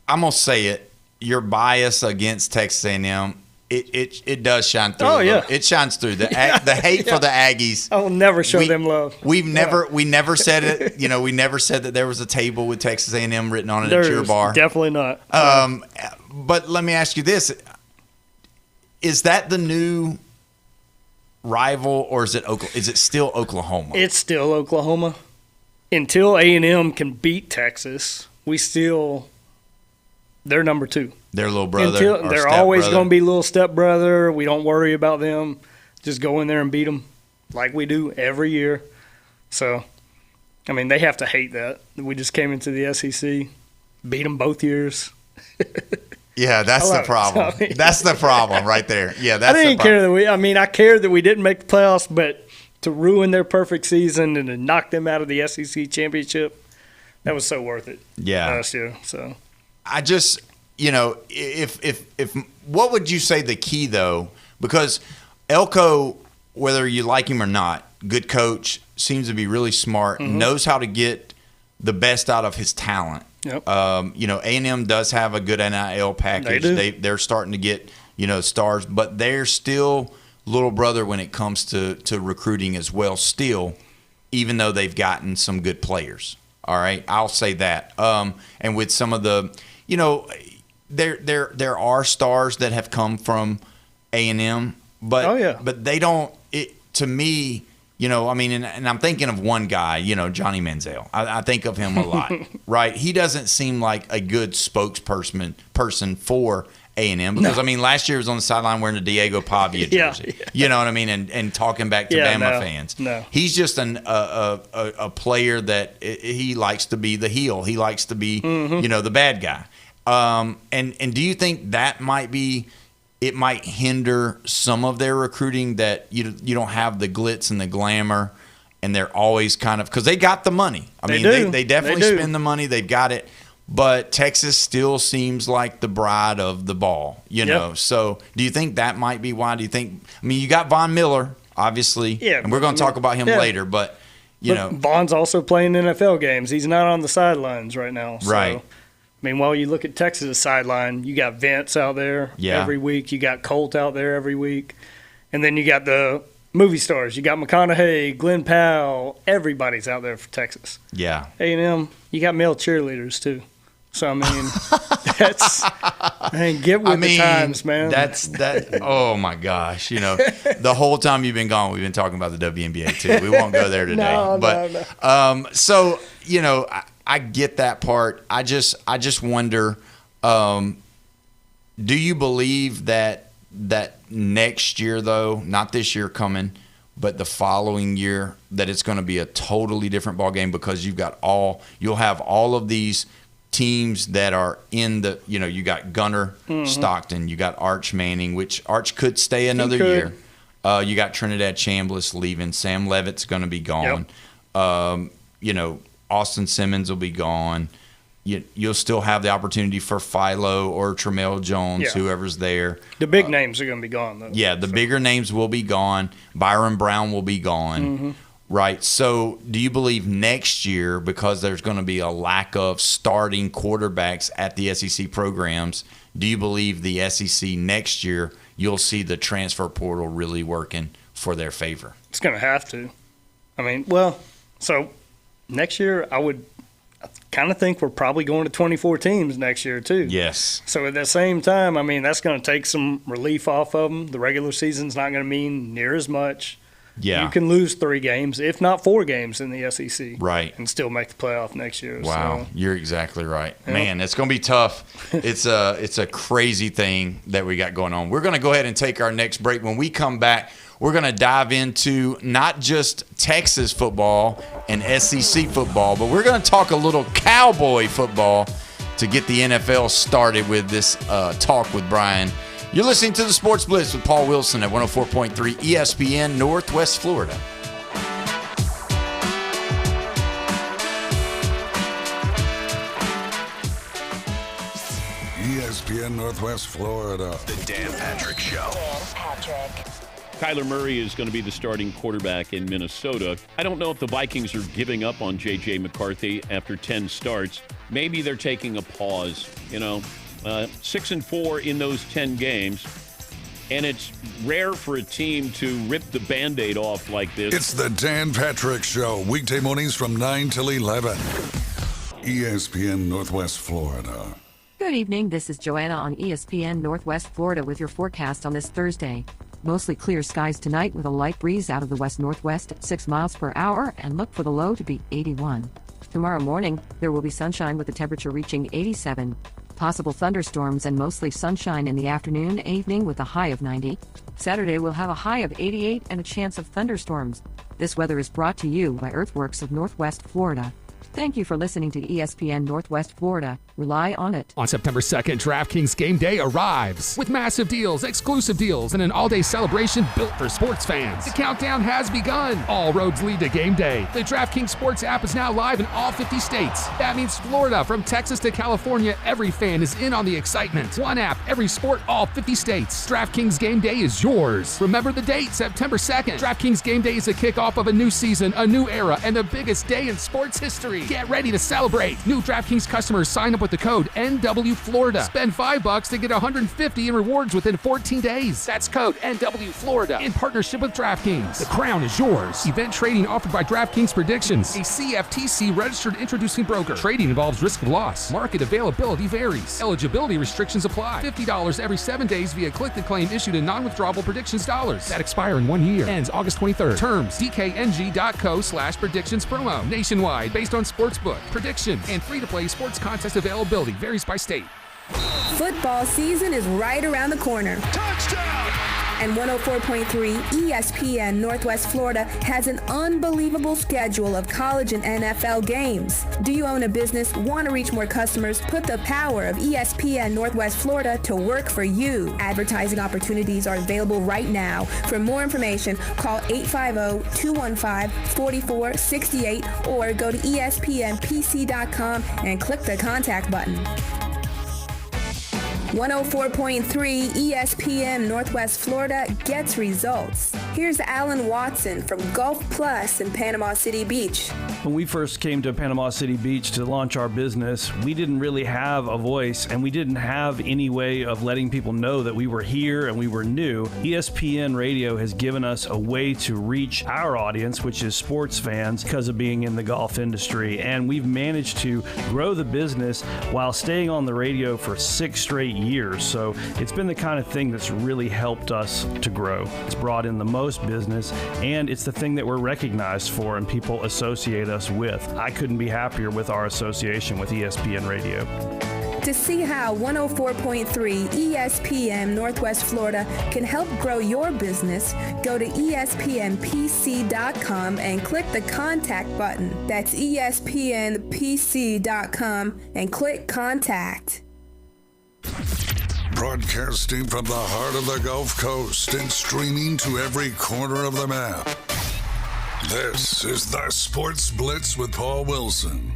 I'm going to say it. Your bias against Texas A&M, it does shine through. Oh, yeah. It shines through. The hate for the Aggies. I will never show them love. We never said it. You know, we never said that there was a table with Texas A&M written on it at your bar. Definitely not. But let me ask you this. Is that the new rival, or is it still Oklahoma? It's still Oklahoma. Until A&M can beat Texas, they're number 2. Their little brother. They're always going to be little stepbrother. We don't worry about them. Just go in there and beat them like we do every year. So, I mean, they have to hate that. We just came into the SEC, beat them both years. Yeah, that's the problem. That's the problem right there. Yeah, that's the problem. I didn't care I cared that we didn't make the playoffs, but to ruin their perfect season and to knock them out of the SEC championship, that was so worth it. Yeah. Last year. So I just, if what would you say the key though? Because Elko, whether you like him or not, good coach, seems to be really smart, knows how to get the best out of his talent. Yep. A&M does have a good NIL package. They're starting to get, stars, but they're still little brother when it comes to recruiting as well still, even though they've gotten some good players. All right, I'll say that. And with some of the, there are stars that have come from A&M, but but they don't. To me, and I'm thinking of one guy, Johnny Manziel. I think of him a lot, right? He doesn't seem like a good person for A&M because last year he was on the sideline wearing a Diego Pavia jersey. Yeah. You know what I mean? And talking back to Bama fans. No. He's just a player that he likes to be the heel. He likes to be the bad guy. And do you think that might hinder some of their recruiting, that you don't have the glitz and the glamour, and they're always kind of, because they got the money. They definitely spend the money. They've got it. But Texas still seems like the bride of the ball, know. So do you think that might be why? Do you think – you got Von Miller, obviously, and we're going to talk about him later. But, Von's also playing NFL games. He's not on the sidelines right now. So. Right. While you look at Texas' sideline, you got Vince out there every week. You got Colt out there every week. And then you got the movie stars. You got McConaughey, Glenn Powell. Everybody's out there for Texas. Yeah. A&M, you got male cheerleaders too. So, get with the times, man. Oh, my gosh. The whole time you've been gone, we've been talking about the WNBA too. We won't go there today. No. So, I get that part. I just wonder, do you believe that next year, though, not this year coming, but the following year, that it's going to be a totally different ball game because you'll have all of these teams that are in the, you got Gunner Stockton, you got Arch Manning, which Arch could stay another year. You got Trinidad Chambliss leaving. Sam Levitt's going to be gone. Yep. Austin Simmons will be gone. You'll still have the opportunity for Philo or Tramel Jones, whoever's there. The big names are going to be gone, though. Yeah, the bigger names will be gone. Byron Brown will be gone. Right. So do you believe next year, because there's going to be a lack of starting quarterbacks at the SEC programs, do you believe the SEC next year you'll see the transfer portal really working for their favor? It's going to have to. I mean, so next year I kind of think we're probably going to 24 teams next year too. Yes. So at the same time, I mean, that's going to take some relief off of them. The regular season's not going to mean near as much. Yeah. You can lose 3 games, if not 4 games in the SEC. Right. And still make the playoff next year. Wow. So. You're exactly right. Yeah. Man, it's going to be tough. It's a crazy thing that we got going on. We're going to go ahead and take our next break. When we come back, we're going to dive into not just Texas football and SEC football, but we're going to talk a little Cowboy football to get the NFL started with this talk with Brian. You're listening to the Sports Blitz with Paul Wilson at 104.3 ESPN Northwest Florida. ESPN Northwest Florida. The Dan Patrick Show. Dan Patrick. Kyler Murray is going to be the starting quarterback in Minnesota. I don't know if the Vikings are giving up on J.J. McCarthy after 10 starts. Maybe they're taking a pause. 6-4 in those 10 games. And it's rare for a team to rip the Band-Aid off like this. It's the Dan Patrick Show, weekday mornings from 9 till 11. ESPN Northwest Florida. Good evening, this is Joanna on ESPN Northwest Florida with your forecast on this Thursday. Mostly clear skies tonight with a light breeze out of the west-northwest at 6 miles per hour, and look for the low to be 81. Tomorrow morning, there will be sunshine with the temperature reaching 87. Possible thunderstorms and mostly sunshine in the afternoon and evening with a high of 90. Saturday will have a high of 88 and a chance of thunderstorms. This weather is brought to you by Earthworks of Northwest Florida. Thank you for listening to ESPN Northwest Florida. Rely on it. On September 2nd, DraftKings Game Day arrives with massive deals, exclusive deals, and an all-day celebration built for sports fans. The countdown has begun. All roads lead to Game Day. The DraftKings Sports app is now live in all 50 states. That means Florida, from Texas to California, every fan is in on the excitement. One app, every sport, all 50 states. DraftKings Game Day is yours. Remember the date, September 2nd. DraftKings Game Day is the kickoff of a new season, a new era, and the biggest day in sports history. Get ready to celebrate. New DraftKings customers sign up with the code NWFlorida. Spend $5 to get $150 in rewards within 14 days. That's code NWFlorida in partnership with DraftKings. The crown is yours. Event trading offered by DraftKings Predictions, a CFTC registered introducing broker. Trading involves risk of loss. Market availability varies. Eligibility restrictions apply. $50 every 7 days via click-to-claim issued in non-withdrawable predictions dollars that expire in 1 year. Ends August 23rd. Terms dkng.co/predictions promo. Nationwide based on sportsbook, predictions, and free-to-play sports contest availability varies by state. Football season is right around the corner. Touchdown! And 104.3 ESPN Northwest Florida has an unbelievable schedule of college and NFL games. Do you own a business, want to reach more customers? Put the power of ESPN Northwest Florida to work for you. Advertising opportunities are available right now. For more information, call 850-215-4468 or go to ESPNPC.com and click the contact button. 104.3 ESPN Northwest Florida gets results. Here's Alan Watson from Gulf Plus in Panama City Beach. When we first came to Panama City Beach to launch our business, we didn't really have a voice and we didn't have any way of letting people know that we were here and we were new. ESPN Radio has given us a way to reach our audience, which is sports fans, because of being in the golf industry. And we've managed to grow the business while staying on the radio for 6 straight years. So it's been the kind of thing that's really helped us to grow. It's brought in the most business, and it's the thing that we're recognized for and people associate us with. I couldn't be happier with our association with ESPN Radio. To see how 104.3 ESPN Northwest Florida can help grow your business, go to ESPNPC.com and click the contact button. That's ESPNPC.com and click contact. Broadcasting from the heart of the Gulf Coast and streaming to every corner of the map. This is the Sports Blitz with Paul Wilson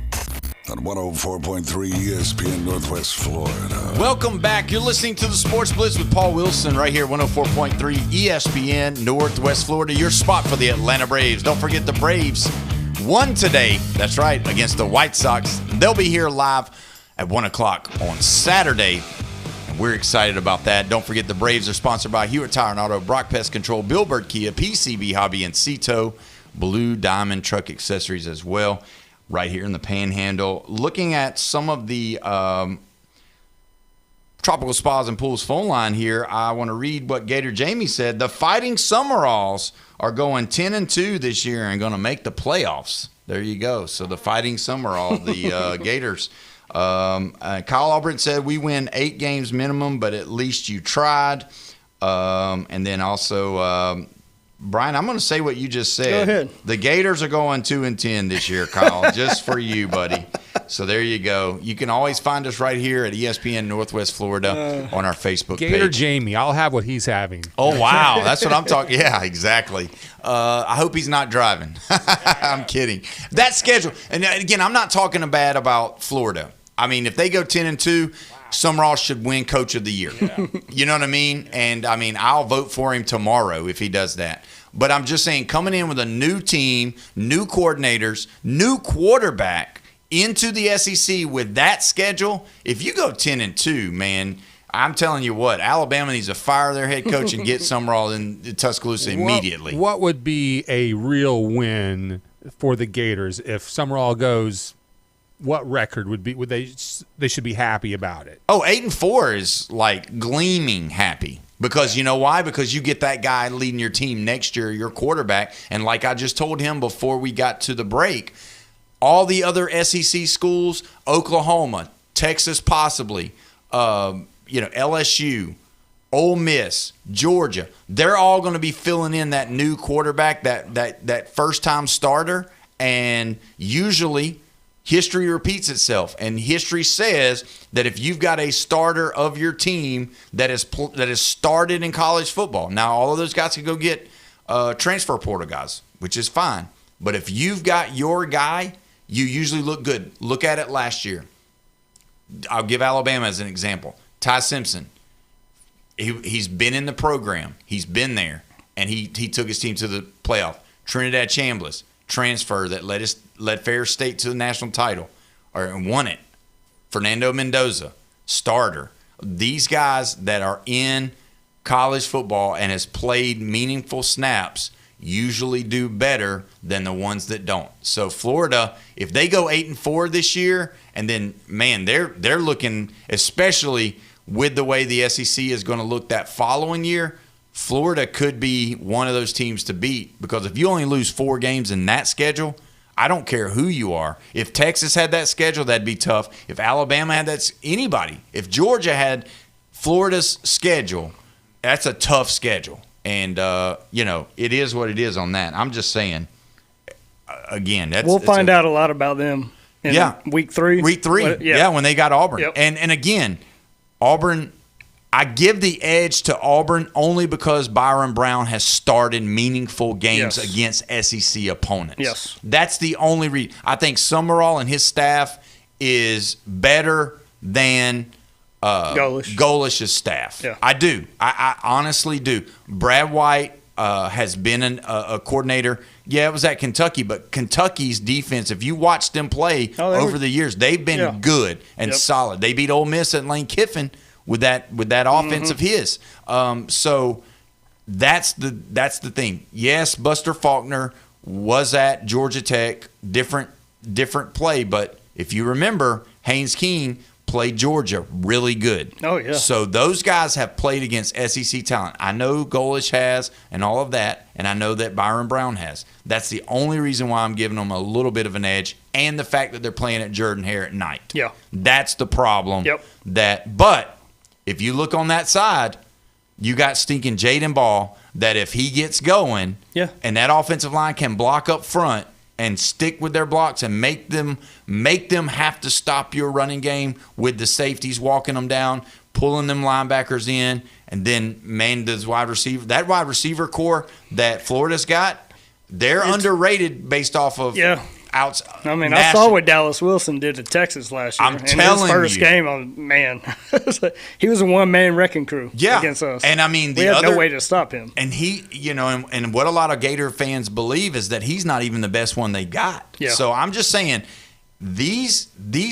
on 104.3 ESPN Northwest Florida. Welcome back. You're listening to the Sports Blitz with Paul Wilson right here, 104.3 ESPN Northwest Florida, your spot for the Atlanta Braves. Don't forget the Braves won today. That's right, against the White Sox. They'll be here live at 1 o'clock on Saturday. And we're excited about that. Don't forget the Braves are sponsored by Hewitt Tire and Auto, Brock Pest Control, Billbird Kia, PCB Hobby, and Cito Blue Diamond Truck Accessories as well. Right here in the Panhandle. Looking at some of the Tropical Spas and Pools phone line here, I want to read what Gator Jamie said. The Fighting Summeralls are going 10-2 this year and going to make the playoffs. There you go. So the Fighting Summerall, the Gators. Kyle Albrecht said we win 8 games minimum, but at least you tried. And then also Brian, I'm going to say what you just said. Go ahead. The Gators are going 2-10 this year, Kyle, just for you, buddy. So there you go. You can always find us right here at ESPN Northwest Florida on our Facebook page. Gator Jamie, I'll have what he's having. Oh, wow. That's what I'm talking. Yeah, exactly. I hope he's not driving. I'm kidding. That schedule. And again, I'm not talking bad about Florida. I mean, if they go 10-2, Summerall should win Coach of the Year. Yeah. You know what I mean? And, I mean, I'll vote for him tomorrow if he does that. But I'm just saying, coming in with a new team, new coordinators, new quarterback into the SEC with that schedule, if you go 10-2, man, I'm telling you what, Alabama needs to fire their head coach and get Summerall in Tuscaloosa immediately. What would be a real win for the Gators if Summerall goes? What record would they should be happy about it? Oh, 8-4 is like gleaming happy. Because you know why? Because you get that guy leading your team next year, your quarterback. And like I just told him before we got to the break, all the other SEC schools, Oklahoma, Texas possibly, LSU, Ole Miss, Georgia, they're all going to be filling in that new quarterback, that first-time starter. And usually history repeats itself, and history says that if you've got a starter of your team that is started in college football, now all of those guys can go get transfer portal guys, which is fine. But if you've got your guy, you usually look good. Look at it last year. I'll give Alabama as an example. Ty Simpson, he's been in the program. He's been there, and he took his team to the playoff. Trinidad Chambliss, transfer that led Ferris State to the national title or won it. Fernando Mendoza, starter. These guys that are in college football and has played meaningful snaps usually do better than the ones that don't. So Florida, if they go 8-4 this year, and then man, they're looking, especially with the way the SEC is going to look that following year, Florida could be one of those teams to beat, because if you only lose 4 games in that schedule, I don't care who you are. If Texas had that schedule, that'd be tough. If Alabama had that, anybody. If Georgia had Florida's schedule, that's a tough schedule. And, it is what it is on that. I'm just saying, again, we'll find out a lot about them in week 3. Week 3, when they got Auburn. Yep. And again, Auburn, I give the edge to Auburn only because Byron Brown has started meaningful games against SEC opponents. Yes. That's the only reason. I think Summerall and his staff is better than Golish's staff. Yeah. I do. I honestly do. Brad White has been a coordinator. Yeah, it was at Kentucky, but Kentucky's defense, if you watch them play over the years, they've been good and solid. They beat Ole Miss at Lane Kiffin with that offense of his. So that's the thing. Yes, Buster Faulkner was at Georgia Tech, different play, but if you remember, Haynes King played Georgia really good. Oh, yeah. So those guys have played against SEC talent. I know Golish has and all of that, and I know that Byron Brown has. That's the only reason why I'm giving them a little bit of an edge, and the fact that they're playing at Jordan-Hare at night. Yeah. That's the problem. Yep. But if you look on that side, you got stinking Jaden Ball that if he gets going and that offensive line can block up front and stick with their blocks and make them have to stop your running game with the safeties walking them down, pulling them linebackers in, and then that wide receiver core that Florida's got, they're underrated based off of outside. I mean, I saw what Dallas Wilson did to Texas last year. I'm telling you. His first game, he was a one-man wrecking crew against us. And I mean, we had no way to stop him. And he, and what a lot of Gator fans believe is that he's not even the best one they got. Yeah. So I'm just saying, these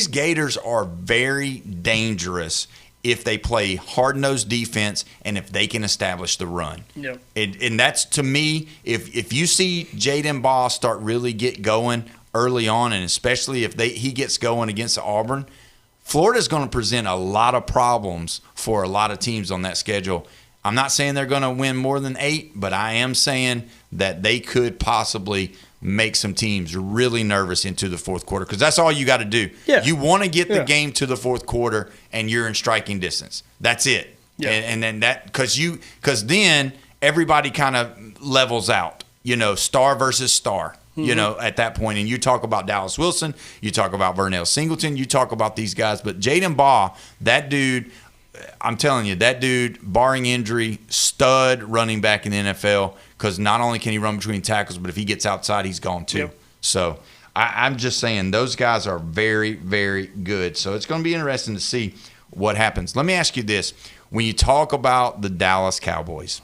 Gators are very dangerous if they play hard-nosed defense and if they can establish the run. Yep. And that's, to me, if you see Jaden Baugh start really get going early on, and especially if he gets going against Auburn, Florida's going to present a lot of problems for a lot of teams on that schedule. I'm not saying they're going to win more than 8, but I am saying that they could possibly make some teams really nervous into the fourth quarter, because that's all you got to do. Yeah. You want to get the game to the fourth quarter, and you're in striking distance. That's it. Yeah. And then that because then everybody kind of levels out. Star versus star. At that point, and you talk about Dallas Wilson, you talk about Vernell Singleton, you talk about these guys, but Jaden Baugh, that dude, I'm telling you, that dude, barring injury, stud running back in the NFL, because not only can he run between tackles, but if he gets outside, he's gone too. Yep. So I'm just saying those guys are very, very good. So it's going to be interesting to see what happens. Let me ask you this. When you talk about the Dallas Cowboys,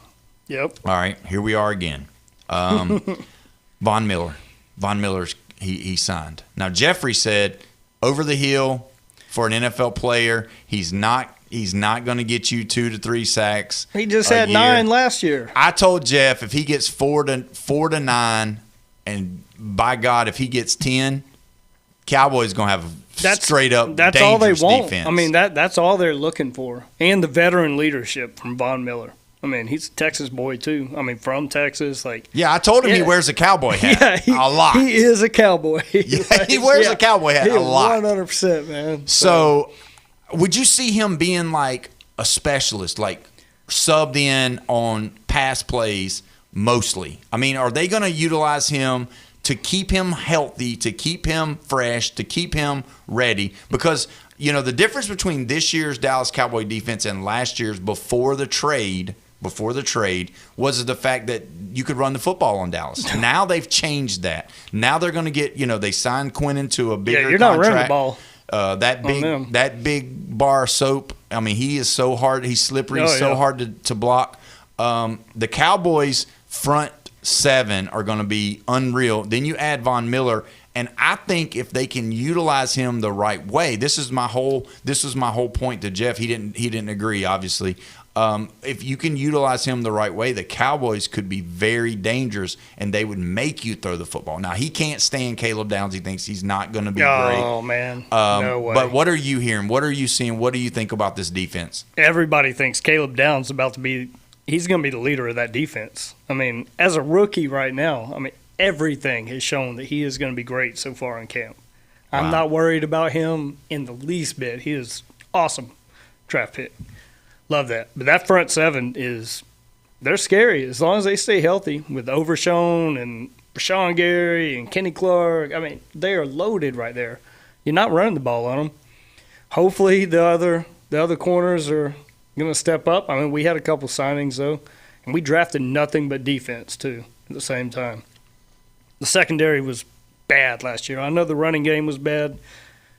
Yep. all right, here we are again. Von Miller's he signed. Now Jeffrey said over the hill for an NFL player, he's not going to get you 2 to 3 sacks. He just had 9 last year. I told Jeff if he gets 4 to 9, and by God, if he gets 10, Cowboys going to have straight up that's all they want. Defense. I mean, that's all they're looking for, and the veteran leadership from Von Miller. I mean, he's a Texas boy too. I mean, from Texas, Yeah, I told him he wears a cowboy hat a lot. He is a cowboy. He wears a cowboy hat a lot. 100%, man. So, would you see him being like a specialist, like subbed in on pass plays mostly? I mean, are they going to utilize him to keep him healthy, to keep him fresh, to keep him ready? Because the difference between this year's Dallas Cowboy defense and last year's before the trade was the fact that you could run the football on Dallas. Now they've changed that. Now they're going to get, they signed Quinnen to a bigger you're contract. not running the ball. That big bar of soap. I mean, he is so hard. He's slippery. He's so hard to block. The Cowboys' front 7 are going to be unreal. Then you add Von Miller, and I think if they can utilize him the right way, this was my whole point to Jeff. He didn't agree, obviously. If you can utilize him the right way, the Cowboys could be very dangerous, and they would make you throw the football. Now, he can't stand Caleb Downs. He thinks he's not going to be great. Oh, man. No way. But what are you hearing? What are you seeing? What do you think about this defense? Everybody thinks Caleb Downs he's going to be the leader of that defense. I mean, as a rookie right now, everything has shown that he is going to be great so far in camp. Wow. I'm not worried about him in the least bit. He is awesome draft pick. Love that. But that front 7 they're scary as long as they stay healthy with Overshown and Rashawn Gary and Kenny Clark. I mean, they are loaded right there. You're not running the ball on them. Hopefully the other corners are going to step up. I mean, we had a couple signings, though, and we drafted nothing but defense, too, at the same time. The secondary was bad last year. I know the running game was bad,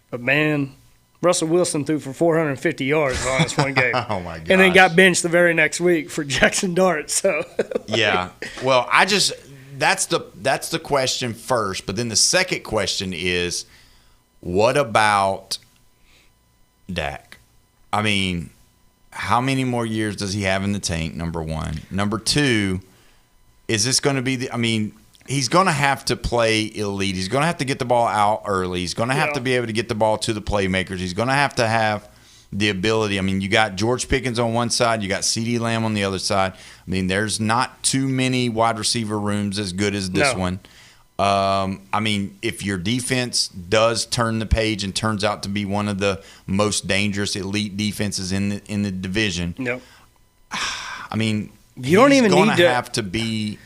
but, man, Russell Wilson threw for 450 yards on us one game. Oh, my God. And then got benched the very next week for Jackson Dart. So yeah. Well, that's the question first, but then the second question is, what about Dak? I mean, how many more years does he have in the tank, number one? Number two, is this going to be he's going to have to play elite. He's going to have to get the ball out early. He's going to have to be able to get the ball to the playmakers. He's going to have the ability. I mean, you got George Pickens on one side. You got CeeDee Lamb on the other side. I mean, there's not too many wide receiver rooms as good as this one. I mean, if your defense does turn the page and turns out to be one of the most dangerous elite defenses in the division, I mean, you don't even need to have to be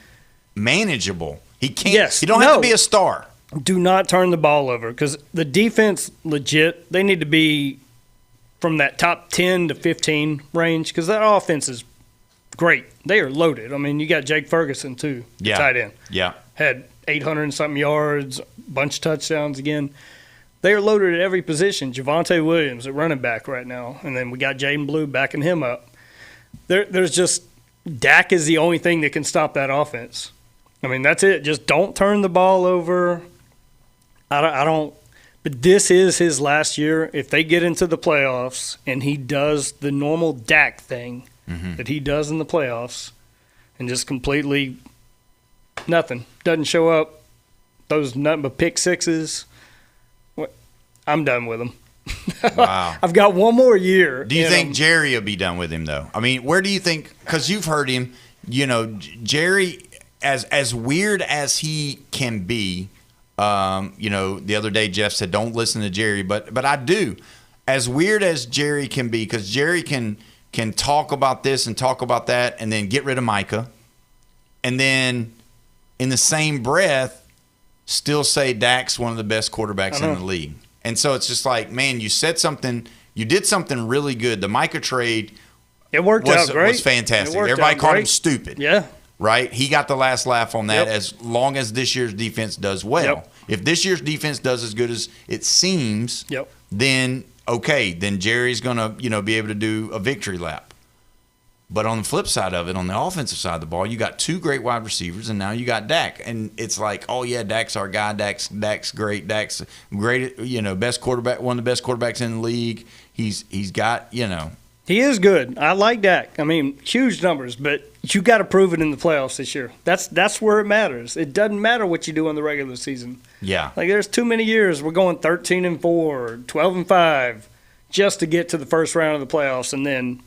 manageable. He can't. Yes, you don't have to be a star. Do not turn the ball over because the defense, legit, they need to be from that top 10 to 15 range because that offense is great. They are loaded. I mean, you got Jake Ferguson too, tight end. Yeah, had 800 and something yards, bunch of touchdowns again. They are loaded at every position. Javonte Williams at running back right now, and then we got Jaden Blue backing him up. There's just Dak is the only thing that can stop that offense. I mean, that's it. Just don't turn the ball over. I don't. But this is his last year. If they get into the playoffs and he does the normal Dak thing that he does in the playoffs, and just completely nothing, doesn't show up, those nothing but pick sixes, I'm done with him. Wow. I've got one more year. Do you think Jerry will be done with him, though? I mean, where do you think – because you've heard him, Jerry, as weird as he can be, the other day Jeff said don't listen to Jerry, but I do. As weird as Jerry can be, because Jerry can talk about this and talk about that and then get rid of Micah, and then in the same breath still say Dak's one of the best quarterbacks in the league. And so it's just like, man, you did something really good. The Micah trade worked out great. Was fantastic. Everybody called him stupid. Yeah. Right? He got the last laugh on that as long as this year's defense does well. Yep. If this year's defense does as good as it seems, then okay, then Jerry's going to, be able to do a victory lap. But on the flip side of it, on the offensive side of the ball, you got two great wide receivers, and now you got Dak. And it's like, oh, yeah, Dak's our guy. Dak's great. Dak's great, best quarterback, one of the best quarterbacks in the league. He's got, He is good. I like Dak. I mean, huge numbers, but you got to prove it in the playoffs this year. That's where it matters. It doesn't matter what you do in the regular season. Yeah. Like, there's too many years we're going 13-4, 12-5 just to get to the first round of the playoffs and then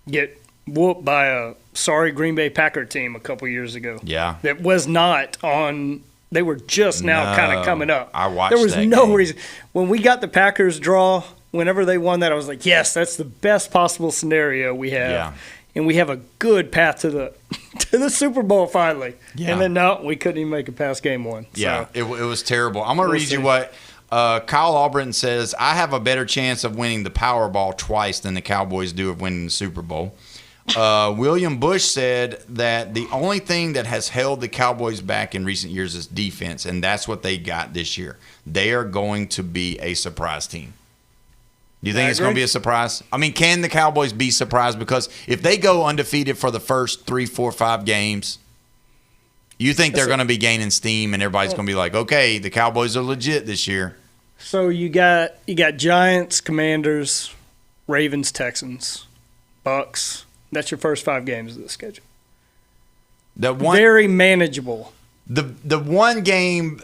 get whooped by a sorry Green Bay Packer team a couple years ago. Yeah. That was not on – they were just now kind of coming up. I watched There was that no game. reason. When we got the Packers draw, whenever they won that, I was like, yes, that's the best possible scenario we have. Yeah. And we have a good path to the Super Bowl finally. Yeah. And then, no, we couldn't even make it past game one. Yeah, So, it was terrible. I'm going to read you what Kyle Albritton says. I have a better chance of winning the Powerball twice than the Cowboys do of winning the Super Bowl. William Bush said that the only thing that has held the Cowboys back in recent years is defense, and that's what they got this year. They are going to be a surprise team. Do you think it's going to be a surprise? I mean, can the Cowboys be surprised? Because if they go undefeated for the first 3, 4, 5 games, you think they're going to be gaining steam, and everybody's going to be like, okay, the Cowboys are legit this year. So you got Giants, Commanders, Ravens, Texans, Bucks. That's your first 5 games of the schedule. Very manageable. The one game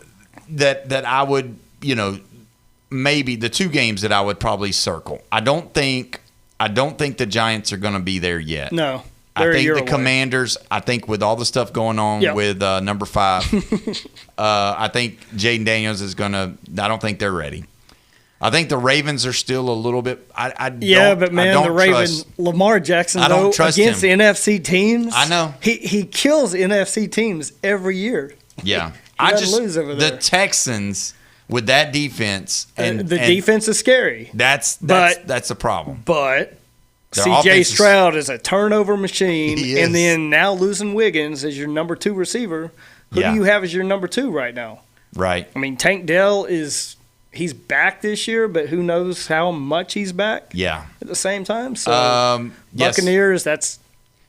that I would, maybe the 2 games that I would probably circle. I don't think the Giants are going to be there yet. No. I think the Commanders, I think with all the stuff going on with number 5, I think Jaden Daniels is going to – I don't think they're ready. I think the Ravens are still a little bit – but man, the Ravens – Lamar Jackson, I don't trust against him. NFC teams – I know. He kills NFC teams every year. Yeah. Lose over there. The Texans with that defense – and the defense is scary. That's a problem. But Their C.J. offense is- Stroud is a turnover machine, He is. and then now losing Wiggins as your number 2 receiver. Who Yeah. do you have as your number 2 right now? Right. I mean, Tank Dell he's back this year, but who knows how much he's back? Yeah. At the same time, so yes. Buccaneers. That's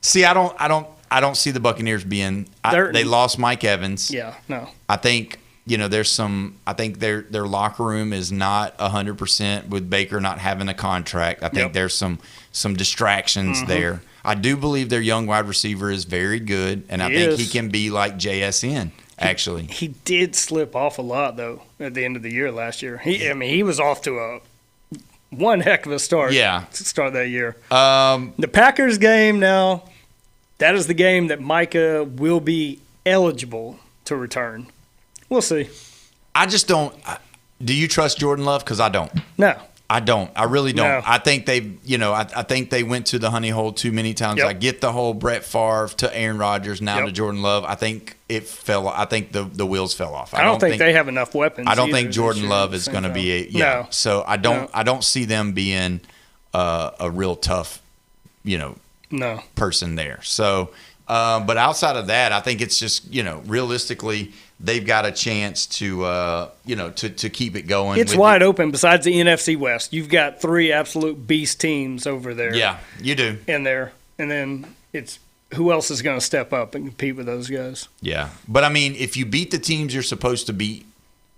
See, I don't see the Buccaneers being. They lost Mike Evans. yeah, no. I think there's some. I think their locker room is not 100% with Baker not having a contract. I think there's some distractions there. I do believe their young wide receiver is very good, and I think he can be like JSN. Actually, He did slip off a lot though at the end of the year last year. He was off to one heck of a start. Yeah. To start that year. The Packers game now, that is the game that Micah will be eligible to return. We'll see. I just don't. Do you trust Jordan Love? Because I don't. No. I don't. I really don't. No. I think I think they went to the honey hole too many times. Yep. I get the whole Brett Favre to Aaron Rodgers now to Jordan Love. I think it fell. I think the wheels fell off. I don't think they have enough weapons. I don't think either Jordan this year Love at the is same going to time. be No. So I don't. No. I don't see them being a real tough, No. person there. So But outside of that, I think it's just, realistically, they've got a chance to, to keep it going. It's wide open. Besides the NFC West, you've got 3 absolute beast teams over there. Yeah, you do. In there. And then it's who else is going to step up and compete with those guys? Yeah. But, I mean, if you beat the teams you're supposed to beat,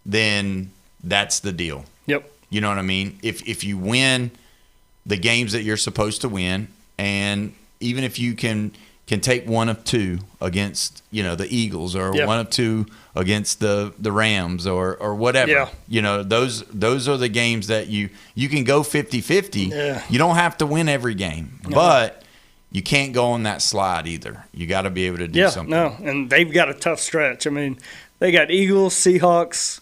then that's the deal. Yep. You know what I mean? If you win the games that you're supposed to win, and even if you can take 1 of 2 against, the Eagles, or 1 of 2 against the Rams, or whatever. Yeah. Those are the games that you can go 50-50. Yeah. You don't have to win every game, but you can't go on that slide either. You got to be able to do something. No, and they've got a tough stretch. I mean, they got Eagles, Seahawks,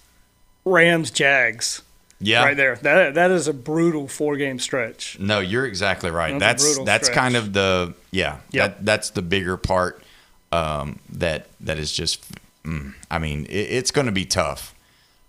Rams, Jags. Yeah. Right there. That is a brutal 4-game stretch. No, you're exactly right. That's That's stretch. kind of the that's the bigger part. That is just. I mean, it's going to be tough.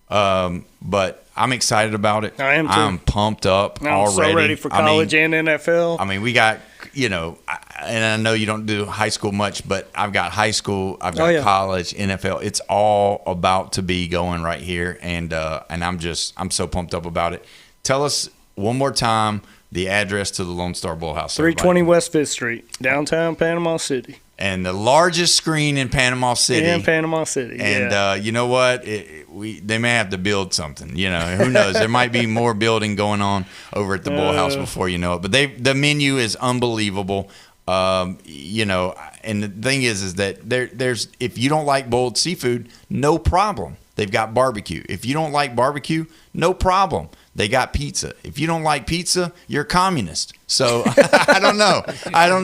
But I'm excited about it. I am too. I'm pumped up already. I'm so ready for college and NFL. I mean, we got, and I know you don't do high school much, but I've got high school, I've got college, NFL. It's all about to be going right here, and I'm so pumped up about it. Tell us one more time the address to the Lone Star Bullhouse. 320 West 5th Street, downtown Panama City. And the largest screen in Panama City. And you know what? They may have to build something. Who knows? There might be more building going on over at the Bullhouse before you know it. But the menu is unbelievable. And the thing is that there's if you don't like boiled seafood, no problem. They've got barbecue. If you don't like barbecue, no problem. They got pizza. If you don't like pizza, you're a communist. So I don't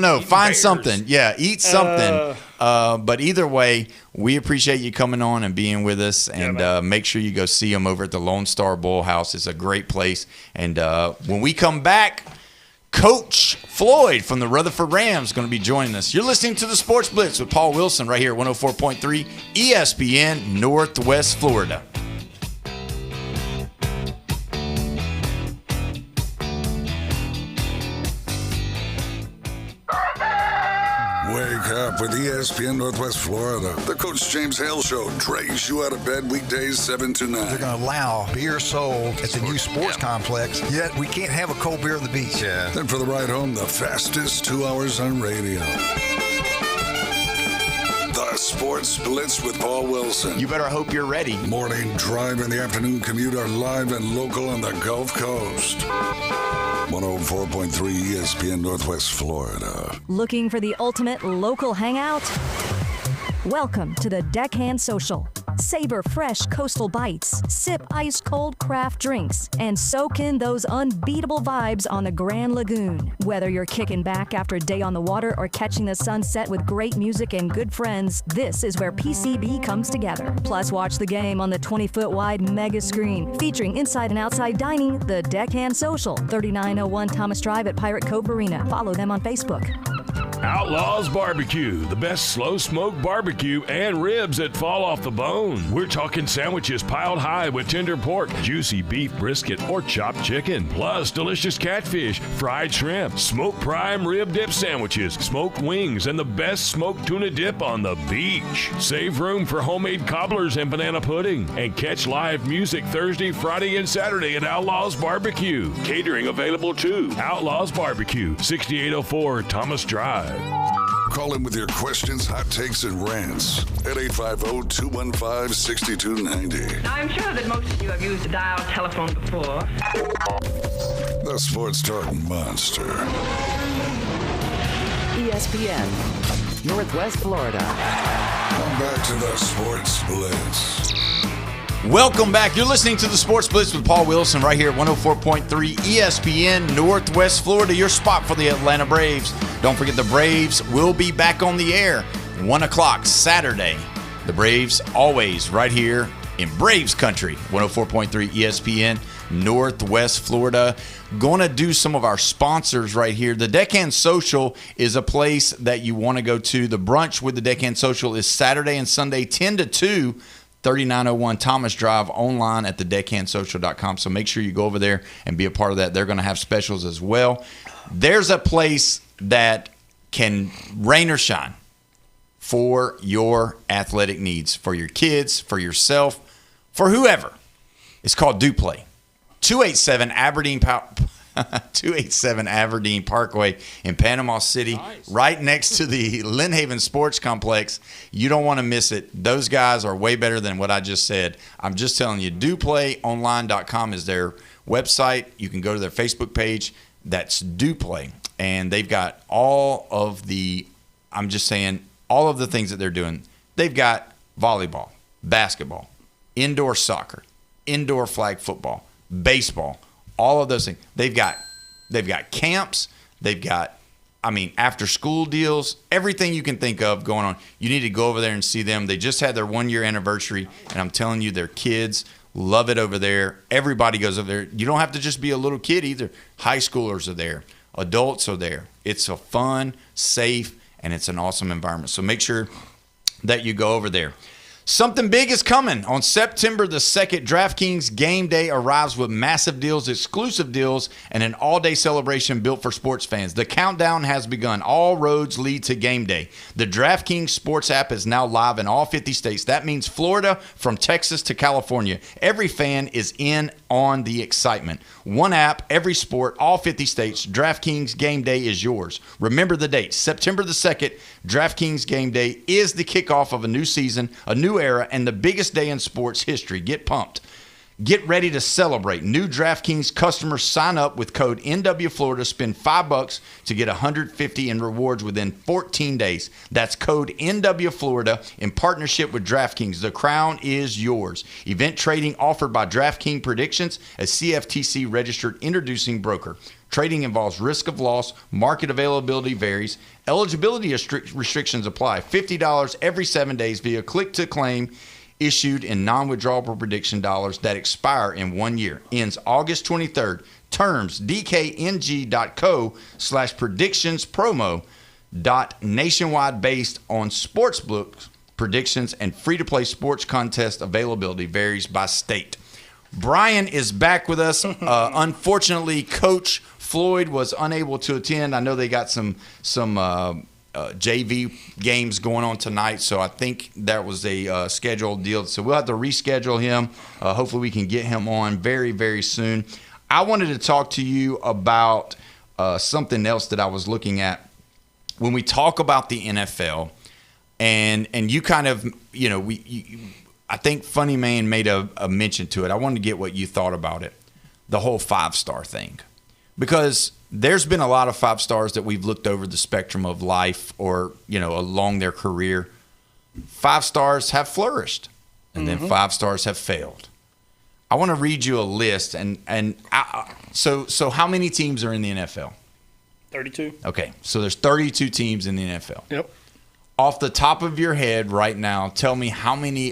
know. Find something. Yeah, eat something. But either way, we appreciate you coming on and being with us. And make sure you go see them over at the Lone Star Bullhouse. It's a great place. And when we come back, Coach Floyd from the Rutherford Rams is going to be joining us. You're listening to the Sports Blitz with Paul Wilson right here at 104.3 ESPN Northwest Florida. Wake up with ESPN Northwest Florida. The Coach James Hale Show drags you out of bed weekdays 7 to 9. They're going to allow beer sold at the new sports complex, yet we can't have a cold beer on the beach. Yeah. Then for the ride home, the fastest 2 hours on radio. The Sports Blitz with Paul Wilson. You better hope you're ready. Morning drive and the afternoon commute are live and local on the Gulf Coast. 104.3 ESPN Northwest Florida. Looking for the ultimate local hangout? Welcome to the Deckhand Social. Savor fresh coastal bites, sip ice-cold craft drinks, and soak in those unbeatable vibes on the Grand Lagoon. Whether you're kicking back after a day on the water or catching the sunset with great music and good friends, this is where PCB comes together. Plus, watch the game on the 20-foot wide mega screen, featuring inside and outside dining, the Deckhand Social, 3901 Thomas Drive at Pirate Cove Arena. Follow them on Facebook. Outlaws Barbecue, the best slow smoke barbecue and ribs that fall off the bone. We're talking sandwiches piled high with tender pork, juicy beef brisket, or chopped chicken, plus delicious catfish, fried shrimp, smoked prime rib dip sandwiches, smoked wings, and the best smoked tuna dip on the beach. Save room for homemade cobblers and banana pudding, and catch live music Thursday, Friday, and Saturday at Outlaws Barbecue. Catering available too. Outlaws Barbecue, 6804 Thomas Drive. Call in with your questions, hot takes, and rants at 850-215-6290. Now, I'm sure that most of you have used a dial telephone before. The Sports Talk Monster. ESPN, Northwest Florida. Come back to the Sports Blitz. Welcome back. You're listening to the Sports Blitz with Paul Wilson right here at 104.3 ESPN Northwest Florida, your spot for the Atlanta Braves. Don't forget the Braves will be back on the air 1 o'clock Saturday. The Braves always right here in Braves country, 104.3 ESPN Northwest Florida. Going to do some of our sponsors right here. The Deckhand Social is a place that you want to go to. The brunch with the Deckhand Social is Saturday and Sunday 10 to 2. 3901 Thomas Drive, online at thedeckhandsocial.com. So make sure you go over there and be a part of that. They're going to have specials as well. There's a place that can rain or shine. for your athletic needs, for your kids, for yourself, for whoever. It's called DuPlay. 287 Aberdeen Parkway in Panama City, right next to the Lynn Haven Sports Complex. You don't want to miss it. Those guys are way better than what I just said. I'm just telling you, DuPlayOnline.com is their website. You can go to their Facebook page. That's DuPlay. And they've got all of the things that they're doing. They've got volleyball, basketball, indoor soccer, indoor flag football, baseball, all of those things. They've got camps. They've got, after school deals, everything you can think of going on. You need to go over there and see them. They just had their 1-year anniversary, and I'm telling you, their kids love it over there. Everybody goes over there. You don't have to just be a little kid either. High schoolers are there. Adults are there. It's a fun, safe, and it's an awesome environment. So make sure that you go over there. Something big is coming. On September the 2nd, DraftKings Game Day arrives with massive deals, exclusive deals, and an all-day celebration built for sports fans. The countdown has begun. All roads lead to Game Day. The DraftKings Sports app is now live in all 50 states. That means Florida, from Texas to California. Every fan is in on the excitement. One app, every sport, all 50 states. DraftKings Game Day is yours. Remember the date, September the 2nd. DraftKings Game Day is the kickoff of a new season, a new era, and the biggest day in sports history. Get pumped. Get ready to celebrate. New DraftKings customers sign up with code NWFlorida. Spend $5 to get $150 in rewards within 14 days. That's code NWFlorida in partnership with DraftKings. The crown is yours. Event trading offered by DraftKings Predictions, a CFTC registered introducing broker. Trading involves risk of loss. Market availability varies. Eligibility restrictions apply. $50 every 7 days via click-to-claim issued in non-withdrawable prediction dollars that expire in 1 year. Ends August 23rd. Terms dkng.co/predictions promo. Nationwide based on sportsbook predictions and free-to-play sports contest availability varies by state. Brian is back with us. Unfortunately, Coach Floyd was unable to attend. I know they got some JV games going on tonight, so I think that was a scheduled deal. So we'll have to reschedule him. Hopefully we can get him on very, very soon. I wanted to talk to you about something else that I was looking at. When we talk about the NFL, and you kind of, I think Funny Man made a mention to it. I wanted to get what you thought about it, the whole 5-star thing. Because there's been a lot of 5-stars that we've looked over the spectrum of life or, along their career. 5-stars have flourished, and then 5-stars have failed. I want to read you a list. So how many teams are in the NFL? 32. Okay, so there's 32 teams in the NFL. Yep. Off the top of your head right now, tell me how many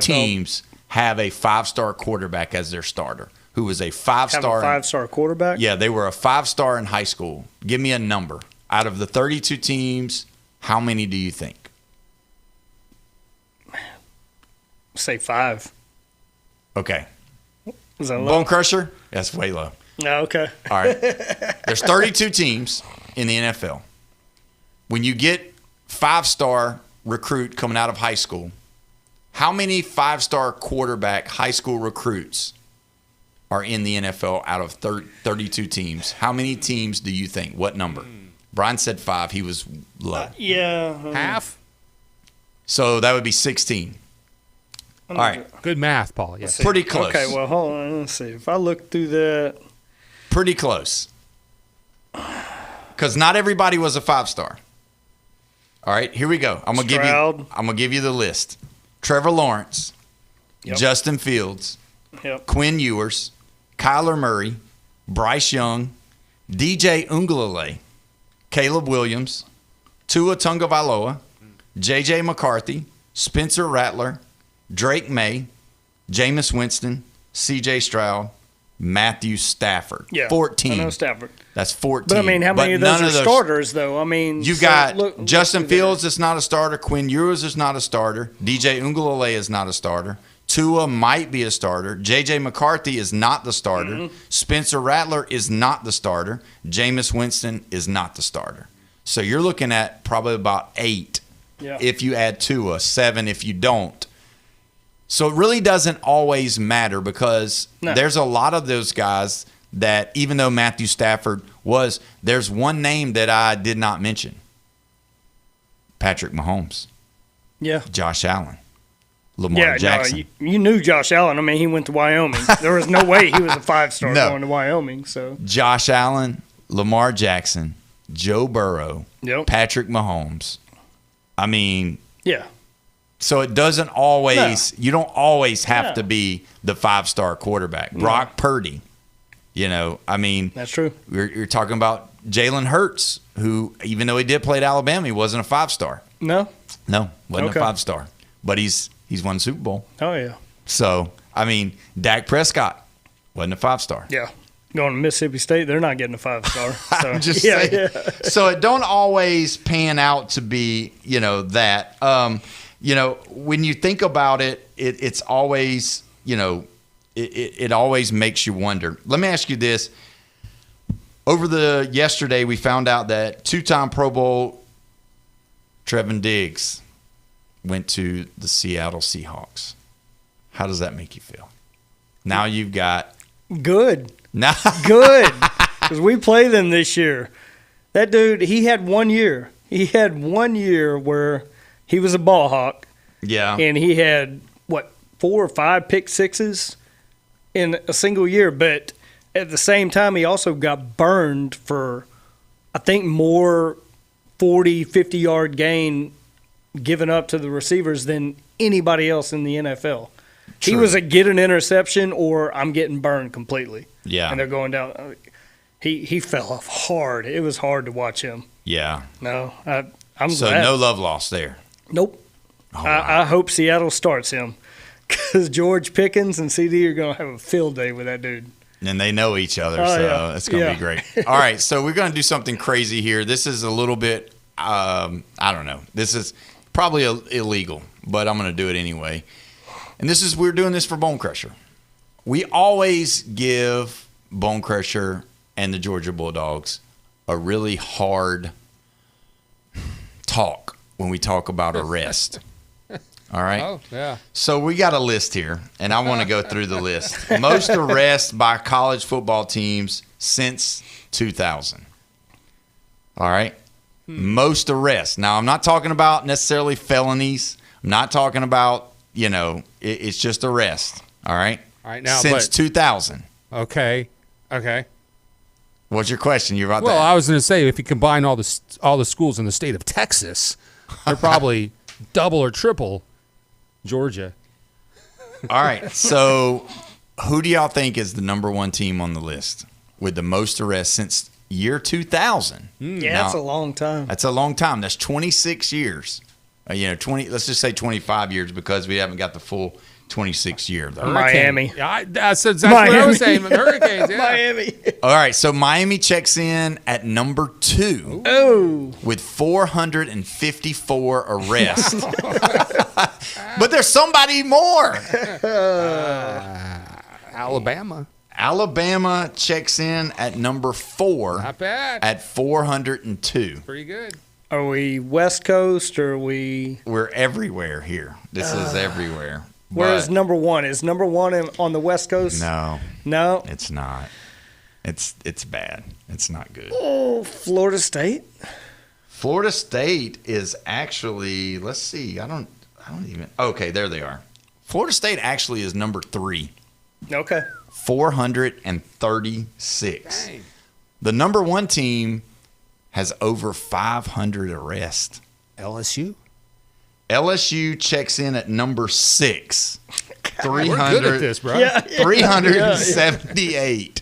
teams have a 5-star quarterback as their starter? Who was a 5-star? Have a 5-star quarterback? Yeah, they were a 5-star in high school. Give me a number. Out of the 32 teams, how many do you think? Say 5. Okay. Is that low? Bone Crusher? That's way low. No, okay. All right. There's 32 teams in the NFL. When you get 5-star recruit coming out of high school, how many 5-star quarterback high school recruits are in the NFL out of 32 teams? How many teams do you think? What number? Brian said 5. He was low. Half? So that would be 16. All right. Good math, Paul. Yes. Pretty close. Okay, well, hold on. Let's see. If I look through that. Pretty close. Because not everybody was a 5-star. All right, here we go. I'm gonna give you the list. Trevor Lawrence, Justin Fields, Quinn Ewers, Kyler Murray, Bryce Young, DJ Uiagalelei, Caleb Williams, Tua Tagovailoa, J.J. McCarthy, Spencer Rattler, Drake May, Jameis Winston, C.J. Stroud, Matthew Stafford. 14. I know Stafford. That's 14. But, how many of those are starters, though? You've got Justin Fields is not a starter. Quinn Ewers is not a starter. DJ Uiagalelei is not a starter. Tua might be a starter. J.J. McCarthy is not the starter. Spencer Rattler is not the starter. Jameis Winston is not the starter. So you're looking at probably about 8 if you add Tua, 7 if you don't. So it really doesn't always matter because there's a lot of those guys that even though Matthew Stafford there's one name that I did not mention. Patrick Mahomes. Yeah. Josh Allen. Lamar Jackson. No, you knew Josh Allen. I mean, he went to Wyoming. There was no way he was a 5-star going to Wyoming. So Josh Allen, Lamar Jackson, Joe Burrow, Patrick Mahomes. I mean, so it doesn't always you don't always have to be the 5-star quarterback. Brock Purdy. I mean, that's true. You're talking about Jalen Hurts, who even though he did play at Alabama, he wasn't a 5-star. No, wasn't a 5-star. But he's won the Super Bowl. Oh yeah. So I mean, Dak Prescott wasn't a 5-star. Yeah. Going to Mississippi State, they're not getting a 5-star. So. I'm just saying. Yeah. So it don't always pan out to be, that. When you think about it, it's always, it always makes you wonder. Let me ask you this. Yesterday, we found out that 2-time Pro Bowl Trevin Diggs went to the Seattle Seahawks. How does that make you feel? Now you've got... Good. Good. Because we play them this year. That dude, he had 1 year. He had 1 year where he was a ball hawk. Yeah. And he had, 4 or 5 pick sixes in a single year. But at the same time, he also got burned for, I think, more 40, 50-yard gain given up to the receivers than anybody else in the NFL. True. He was a get an interception or I'm getting burned completely. Yeah. And they're going down. He fell off hard. It was hard to watch him. Yeah. No, I'm so glad. No love lost there. Nope. Oh, wow. I hope Seattle starts him because George Pickens and CD are going to have a field day with that dude. And they know each other, so it's going to be great. All right, so we're going to do something crazy here. This is a little bit, I don't know. This is probably illegal, but I'm going to do it anyway. And we're doing this for Bone Crusher. We always give Bone Crusher and the Georgia Bulldogs a really hard talk when we talk about arrest. All right? Oh, yeah. So we got a list here, and I want to go through the list. Most arrests by college football teams since 2000. All right? Most arrests. Now, I'm not talking about necessarily felonies. I'm not talking about, it's just arrest. All right? All right. Now, since 2000. Okay. What's your question? You're about that. Well, I was going to say, if you combine all the schools in the state of Texas, they're probably double or triple Georgia. All right. So who do y'all think is the number one team on the list with the most arrests since year 2000? Yeah, that's a long time. That's a long time. That's 26 years. 20. Let's just say 25 years because we haven't got the full 26 year. Though. Miami. Yeah, that's exactly what I was saying. The Hurricanes. Yeah. Miami. All right. So Miami checks in at number 2. Oh. With 454 arrests. But there's somebody more. Alabama. Alabama checks in at number 4. Not bad. At 402. Pretty good. Are we West Coast or are we? We're everywhere here. This is everywhere. Where is number 1? Is number 1 on the West Coast? No. No? It's not. It's bad. It's not good. Oh, Florida State? Florida State is actually, let's see. I don't even. Okay, there they are. Florida State actually is number 3. Okay. 436. Dang. The number 1 team has over 500 arrests. LSU? LSU checks in at number 6. 300, We're good at this, bro. Yeah. 378.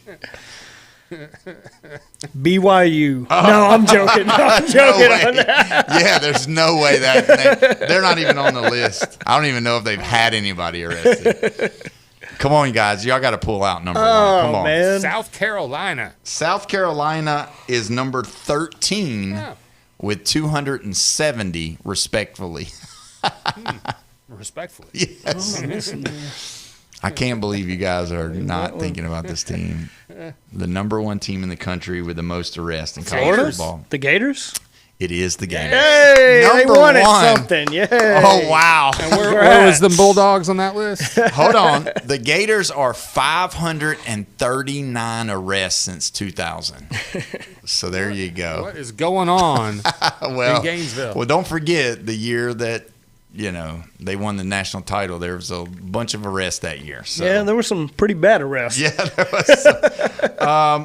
BYU. No, I'm joking. I'm joking on that. Yeah, there's no way they're not even on the list. I don't even know if they've had anybody arrested. Come on, guys. Y'all got to pull out number 1. Come on. Man. South Carolina. South Carolina is number 13 with 270, respectfully. Respectfully. Yes. I can't believe you guys are not thinking about this team. The number 1 team in the country with the most arrests in college football. The Gators? It is the Gators. Hey, Number they wanted one. something. Yeah. Oh, wow. And where was the Bulldogs on that list? Hold on. The Gators are 539 arrests since 2000. So there you go. What is going on in Gainesville? Well, don't forget the year that, they won the national title. There was a bunch of arrests that year. So. Yeah, there were some pretty bad arrests. Yeah, there was.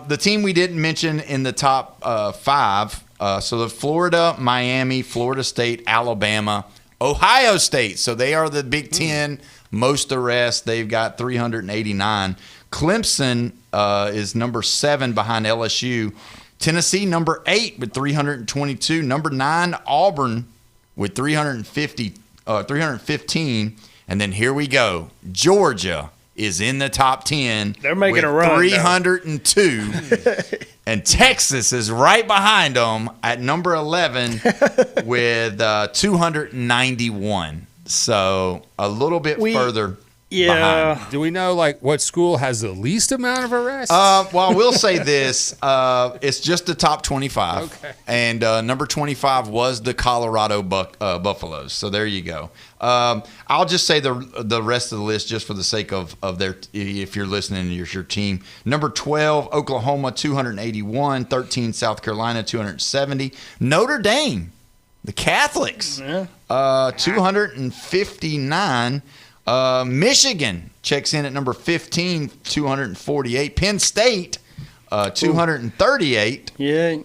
The team we didn't mention in the top 5, so the Florida, Miami, Florida State, Alabama, Ohio State. So they are the Big Ten most arrests. They've got 389. Clemson is number 7 behind LSU. Tennessee, number 8 with 322. Number 9, Auburn with 315. And then here we go. Georgia is in the top 10. They're making with a run. 302. And Texas is right behind them at number 11 with 291. So a little bit further behind. Do we know what school has the least amount of arrests? Well, I will say this. It's just the top 25. Okay. And number 25 was the Colorado Buffaloes. So there you go. I'll just say the rest of the list just for the sake of their, if you're listening, your team. Number 12, Oklahoma, 281. 13, South Carolina, 270. Notre Dame, the Catholics, 259. Michigan checks in at number 15, 248. Penn State, 238. Yeah.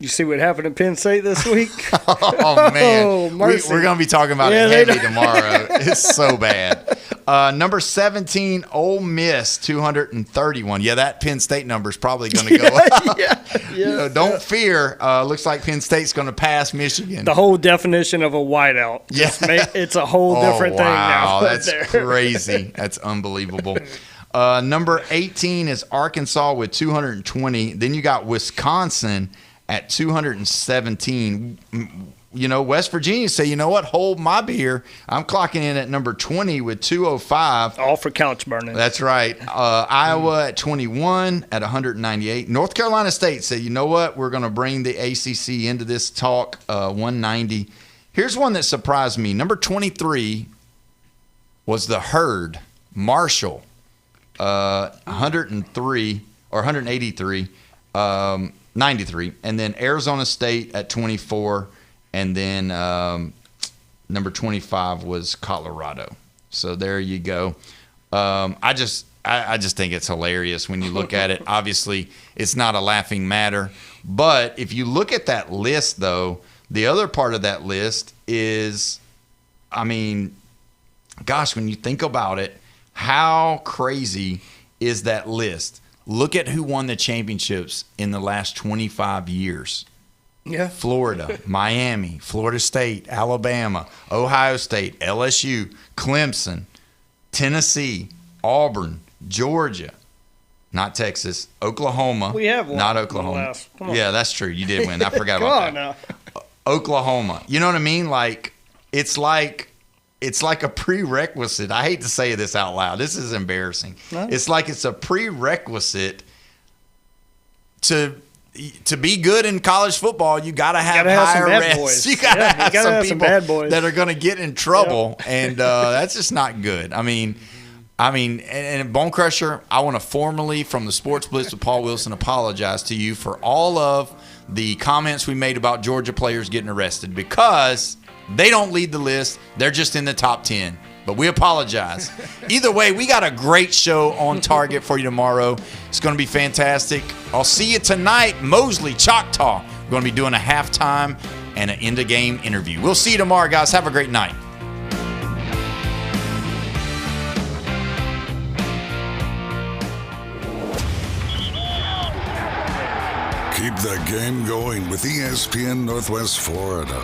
You see what happened at Penn State this week? Oh, man. Oh, mercy. We're going to be talking about it heavy tomorrow. It's so bad. Number 17, Ole Miss, 231. Yeah, that Penn State number is probably going to go up. Don't fear. Looks like Penn State's going to pass Michigan. The whole definition of a whiteout. Yeah. It's a whole different thing now. Wow, that's crazy. That's unbelievable. Number 18 is Arkansas with 220. Then you got Wisconsin at 217. West Virginia say, you know what, hold my beer. I'm clocking in at number 20 with 205. All for couch burning. That's right. Iowa at 21 at 198. North Carolina State say, you know what, we're going to bring the ACC into this talk, 190. Here's one that surprised me. Number 23 was the Herd, Marshall, 103 or 183. 93, and then Arizona State at 24, and then number 25 was Colorado. So there you go. I just think it's hilarious when you look at it. Obviously, it's not a laughing matter, but if you look at that list, though, the other part of that list is, when you think about it, how crazy is that list? Look at who won the championships in the last 25 years. Yeah. Florida, Miami, Florida State, Alabama, Ohio State, LSU, Clemson, Tennessee, Auburn, Georgia, not Texas, Oklahoma. We have one. Not Oklahoma. Come on. Yeah, that's true. You did win. I forgot about that. Oklahoma. You know what I mean? It's like a prerequisite. I hate to say this out loud. This is embarrassing. No. It's like it's a prerequisite to be good in college football. You got to have high arrests. You got to have some people that are going to get in trouble, and that's just not good. And Bone Crusher, I want to formally, from the Sports Blitz with Paul Wilson, apologize to you for all of the comments we made about Georgia players getting arrested, because they don't lead the list. They're just in the top 10. But we apologize. Either way, we got a great show on target for you tomorrow. It's going to be fantastic. I'll see you tonight. Mosley, Choctaw. We're going to be doing a halftime and an end-of-game interview. We'll see you tomorrow, guys. Have a great night. Keep the game going with ESPN Northwest Florida.